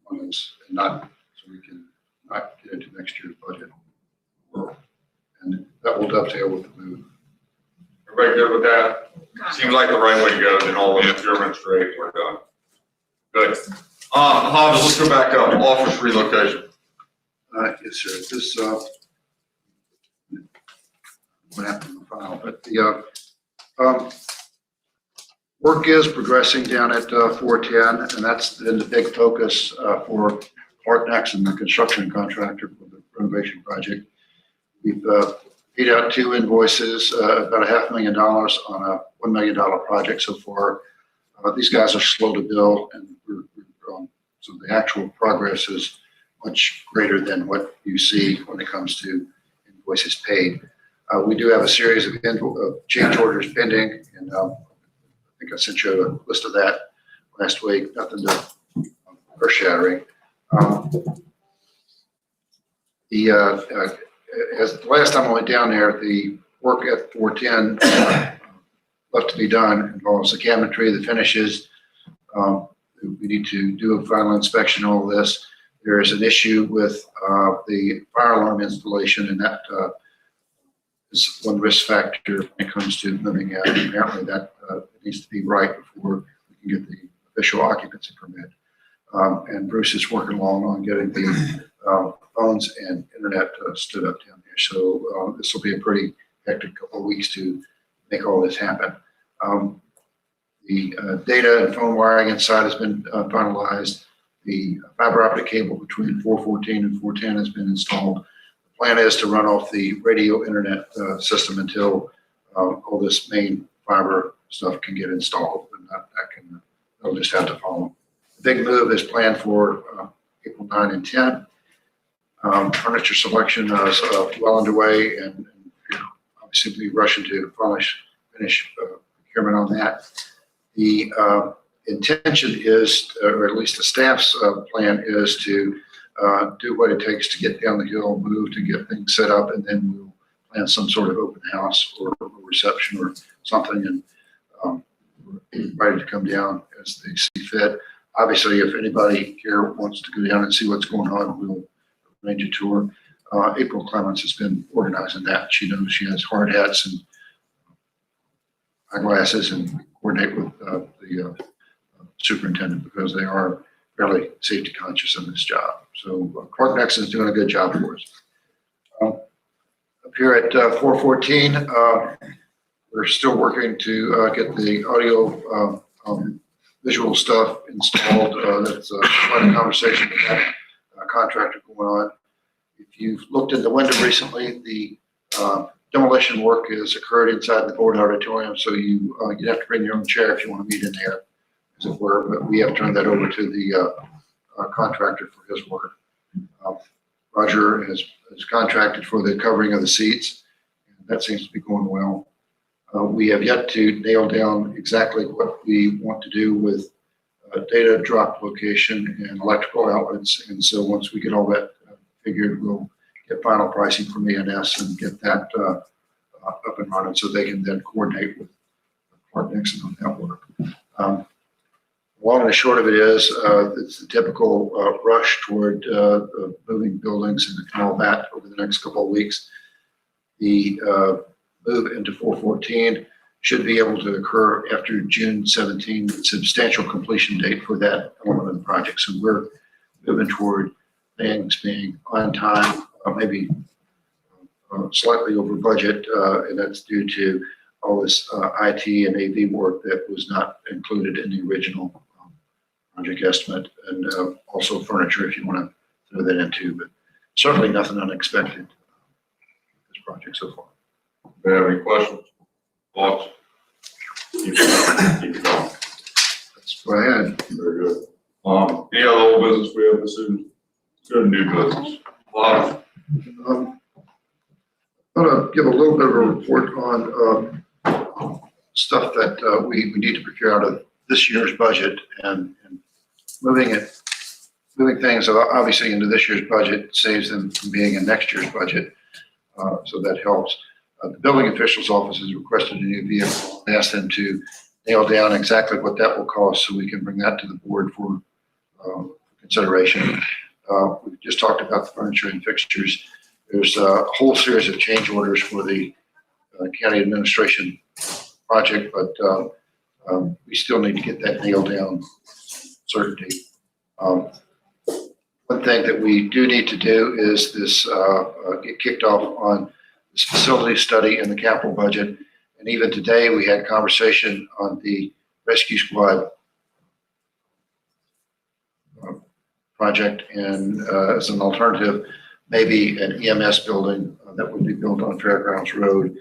one is, and not, so we can not get into next year's budget. And that will dovetail with the move. everybody good with that? Seems like the right way to go, then all the procurement straight, we're done. Good. Hobbs, let's go back up, office relocation. Yes, sir. This, what happened in the file, but the, work is progressing down at 410, and that's been the big focus for Clark Nexon, the construction contractor for the renovation project. We've paid out 2 invoices, about $500,000 on a $1 million project so far. These guys are slow to bill, and so the actual progress is much greater than what you see when it comes to invoices paid. We do have a series of change orders pending, and I think I sent you a list of that last week. Nothing to earth shattering. As the last time I went down there, the work at 410 left to be done involves the cabinetry, the finishes. We need to do a final inspection of all this. There is an issue with the fire alarm installation, and that is one risk factor when it comes to moving out. Apparently that needs to be right before we can get the official occupancy permit. And Bruce is working along on getting the phones and internet stood up down there. So this will be a pretty hectic couple of weeks to make all this happen. The data and phone wiring inside has been finalized. The fiber optic cable between 414 and 410 has been installed. The plan is to run off the radio internet system until all this main fiber stuff can get installed, and that'll just have to follow. The big move is planned for April 9 and 10. Furniture selection is well underway, and obviously we'll be rushing to finish procurement on that. The intention is, or at least the staff's plan is to do what it takes to get down the hill, move to get things set up, and then we'll plan some sort of open house or a reception or something, and ready to come down as they see fit. Obviously, if anybody here wants to go down and see what's going on, we'll arrange a tour. April Clemens has been organizing that. She knows she has hard hats and eyeglasses and coordinate with the superintendent because they are fairly safety conscious in this job. So Clark Nexon is doing a good job for us. Up here at 414, we're still working to get the audio visual stuff installed. That's quite a conversation with that contractor going on. If you've looked in the window recently, the demolition work has occurred inside the board auditorium, so you'd have to bring your own chair if you want to meet in there, as it were, but we have turned that over to the contractor for his work. Roger has contracted for the covering of the seats, and that seems to be going well. We have yet to nail down exactly what we want to do with data drop location and electrical outlets, and so once we get all that figured, we'll get final pricing from ENS and get that up and running so they can then coordinate with Clark Nexon on that work. Long and the short of it is, it's the typical rush toward moving buildings and all that over the next couple of weeks. The move into 414 should be able to occur after June 17, substantial completion date for that element of the project. So we're moving toward things being on time, maybe slightly over budget, and that's due to all this IT and AV work that was not included in the original project estimate, and also furniture if you want to throw that into, but certainly nothing unexpected with this project so far. Do you have any questions? Thoughts? Keep it going. That's what I had. Very good. Any other old business we have this evening? Good new business. Bob? I'm going to give a little bit of a report on stuff that we need to procure out of this year's budget, and moving things obviously into this year's budget saves them from being in next year's budget, so that helps. The building officials office has requested a new vehicle. I asked them to nail down exactly what that will cost so we can bring that to the board for consideration. We just talked about the furniture and fixtures. There's a whole series of change orders for the county administration project, but we still need to get that nailed down, certainty. One thing that we do need to do is this get kicked off on this facility study in the capital budget. And even today, we had conversation on the rescue squad project, and as an alternative, maybe an EMS building that would be built on Fairgrounds Road.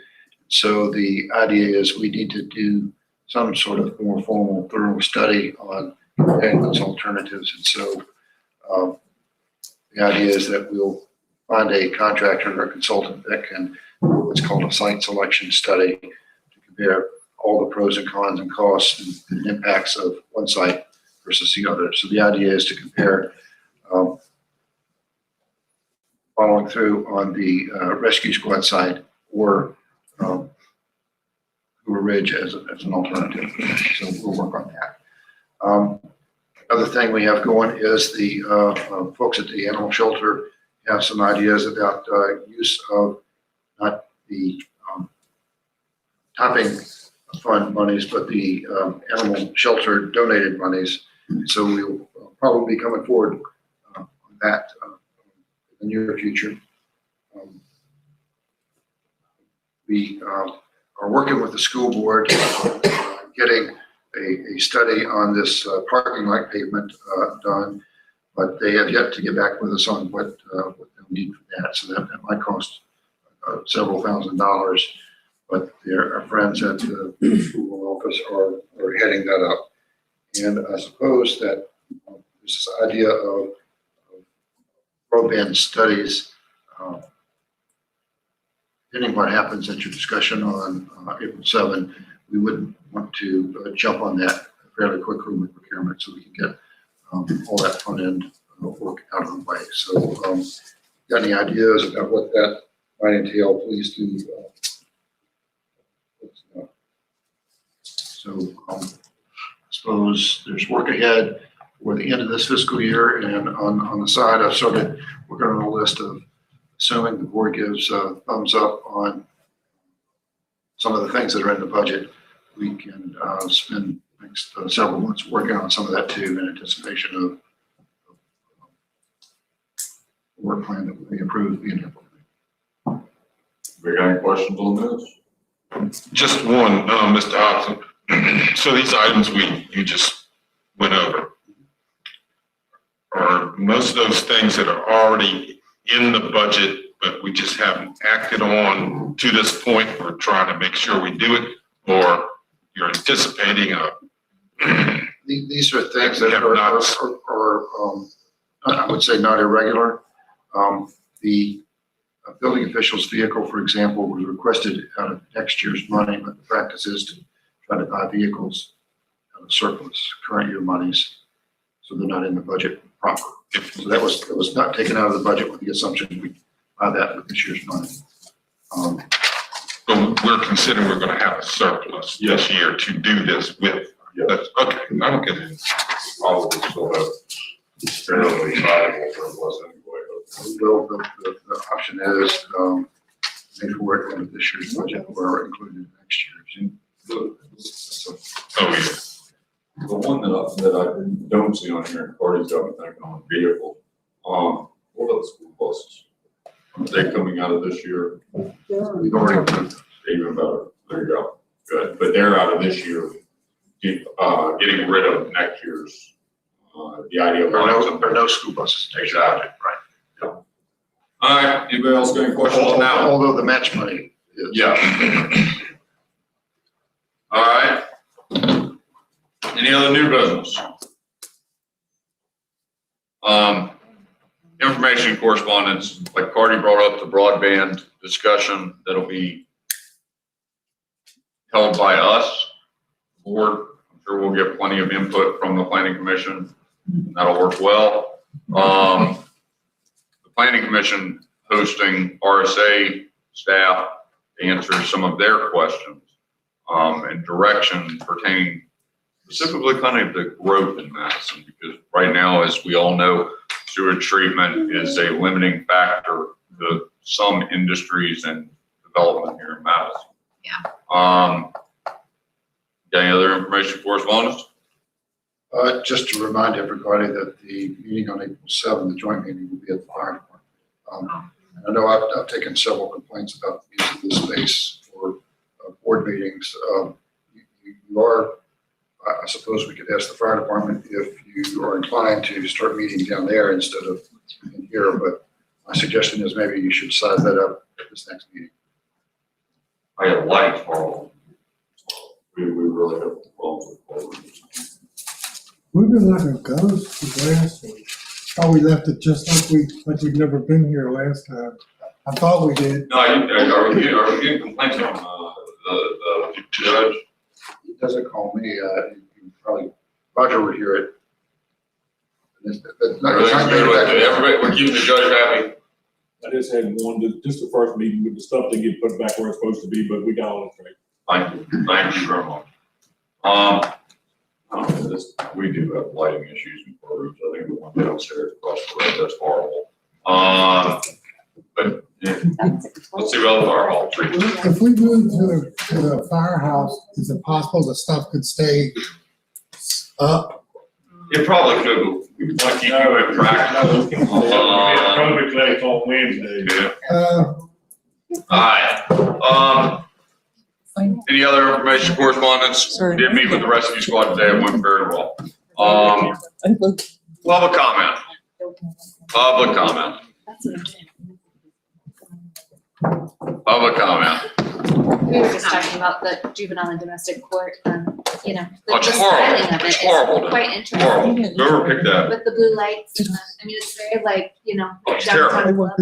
So the idea is we need to do some sort of more formal, thorough study on those alternatives. And so the idea is that we'll find a contractor or a consultant that can do what's called a site selection study to compare all the pros and cons and costs and impacts of one site versus the other. So the idea is to compare following through on the rescue squad site or Hoover Ridge as an alternative. So we'll work on that. Other thing we have going is the folks at the animal shelter have some ideas about use of not the topping fund monies, but the animal shelter donated monies. So we'll probably be coming forward on that in the near future. We are working with the school board, getting a study on this parking lot pavement done, but they have yet to get back with us on what they'll need for that. So that might cost several $1,000s, but our friends at the school office are heading that up. And I suppose that this idea of broadband studies, depending what happens at your discussion on April 7, we would want to jump on that fairly quickly with procurement so we can get all that front end work out of the way. So got any ideas about what that might entail, please do. Let us know. So I suppose there's work ahead for the end of this fiscal year, and on the side, I've started working on a list of, assuming the board gives thumbs up on some of the things that are in the budget, we can spend the next several months working on some of that too, in anticipation of the work plan that will be approved being implemented. We got any questions on this? Just one, Mr. Hobson. So these items you just went over, are most of those things that are already in the budget, but we just haven't acted on to this point? We're trying to make sure we do it, or you're anticipating these are things that are I would say not irregular. The building official's vehicle, for example, was requested out of next year's money, but the practice is to try to buy vehicles out of surplus current year monies, so they're not in the budget proper. So that was not taken out of the budget with the assumption we buy that with this year's money. but we're considering we're going to have a surplus this year to do this with. That's, okay, I don't get it. Probably still have fairly sizable surplus anyway. Well, the option is, maybe we're going to this year's budget or included next year's. Oh, yeah. The one that I don't see on here, and Cardi's got me thinking on vehicles, what about the school buses? Are they coming out of this year? We've already approved. Even better, there you go, good, but they're out of this year, getting rid of next year's, the idea of. There are no school buses. Exactly, right. All right, anybody else got any questions on that one? Although the match money is. Yeah. All right. Any other new business? Information correspondence, like Cardi brought up the broadband discussion that'll be held by us, board. I'm sure we'll get plenty of input from the planning commission. That'll work well. The planning commission hosting RSA staff to answer some of their questions, and direction pertaining specifically kind of the growth in Madison, because right now, as we all know, sewage treatment is a limiting factor to some industries and development here in Madison. Yeah. Got any other information correspondence? Just to remind everybody that the meeting on April 7th, the joint meeting, will be at the fire department. And I know I've taken several complaints about the use of this space for board meetings. You are, I suppose we could ask the fire department if you are inclined to start meeting down there instead of in here, but my suggestion is maybe you should size that up at this next meeting. I got a light problem. We really have problems with. We've been like a ghost last week. Oh, we left it just like we'd never been here last time. I thought we did. No, are we getting complaints from, the judge? He doesn't call me, you probably, Roger would hear it. Everything's good with it. Everybody, we're keeping the judge happy. I just had just the first meeting with the stuff to get put back where it's supposed to be, but we got on it straight. Thank you very much. We do have lighting issues in our rooms. I think the one downstairs across the road, that's horrible. But yeah, let's see about our hall tree. If we move to the firehouse, is it possible the stuff could stay up? It probably could. We want to keep you in practice. COVID class on Wednesday. Yeah. All right. Any other information correspondence? Did meet with the rescue squad today. It went very well. Public comment. Public comment. Public comment. We were just talking about the juvenile and domestic court, you know, the It's styling horrible. of it It's is horrible. quite interesting. Horrible. Whoever picked that. With the blue lights, I mean, it's very like, you know, Oh, it's downtown club.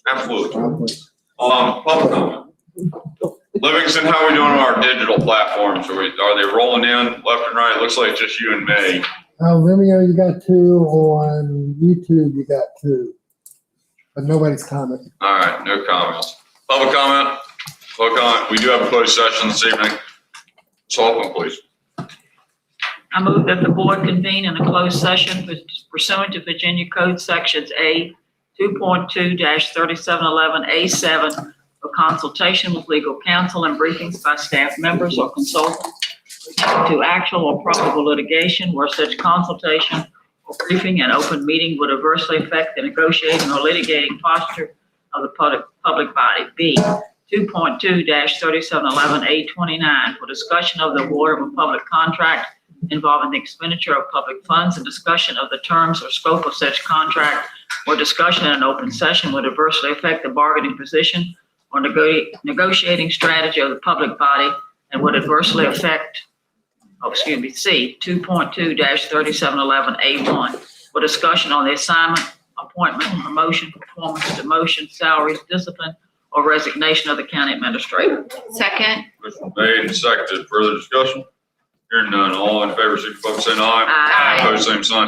Absolutely. Public comment. Livingston, how are we doing on our digital platforms? Are they rolling in left and right? It looks like just you and me. Vimeo, you got 2, on YouTube, you got 2, but nobody's commenting. All right, no comments. Public comment? Public comment. We do have a closed session this evening. Sullivan, please. I move that the board convene in a closed session pursuant to Virginia Code Sections A 2.2-3711A7 for consultation with legal counsel and briefings by staff members or consultants to actual or probable litigation where such consultation or briefing and open meeting would adversely affect the negotiating or litigating posture of the public body. B, 2.2-3711A29 for discussion of the award of a public contract involving the expenditure of public funds and discussion of the terms or scope of such contract or discussion in an open session would adversely affect the bargaining position or negotiating strategy of the public body and would adversely affect, C, 2.2-3711A1 for discussion on the assignment, appointment, promotion, performance, demotion, salaries, discipline, or resignation of the county administrator. Second. Motion made and seconded. Further discussion? Hearing none. All in favor, signify by saying aye. Aye. Opposed, same sign.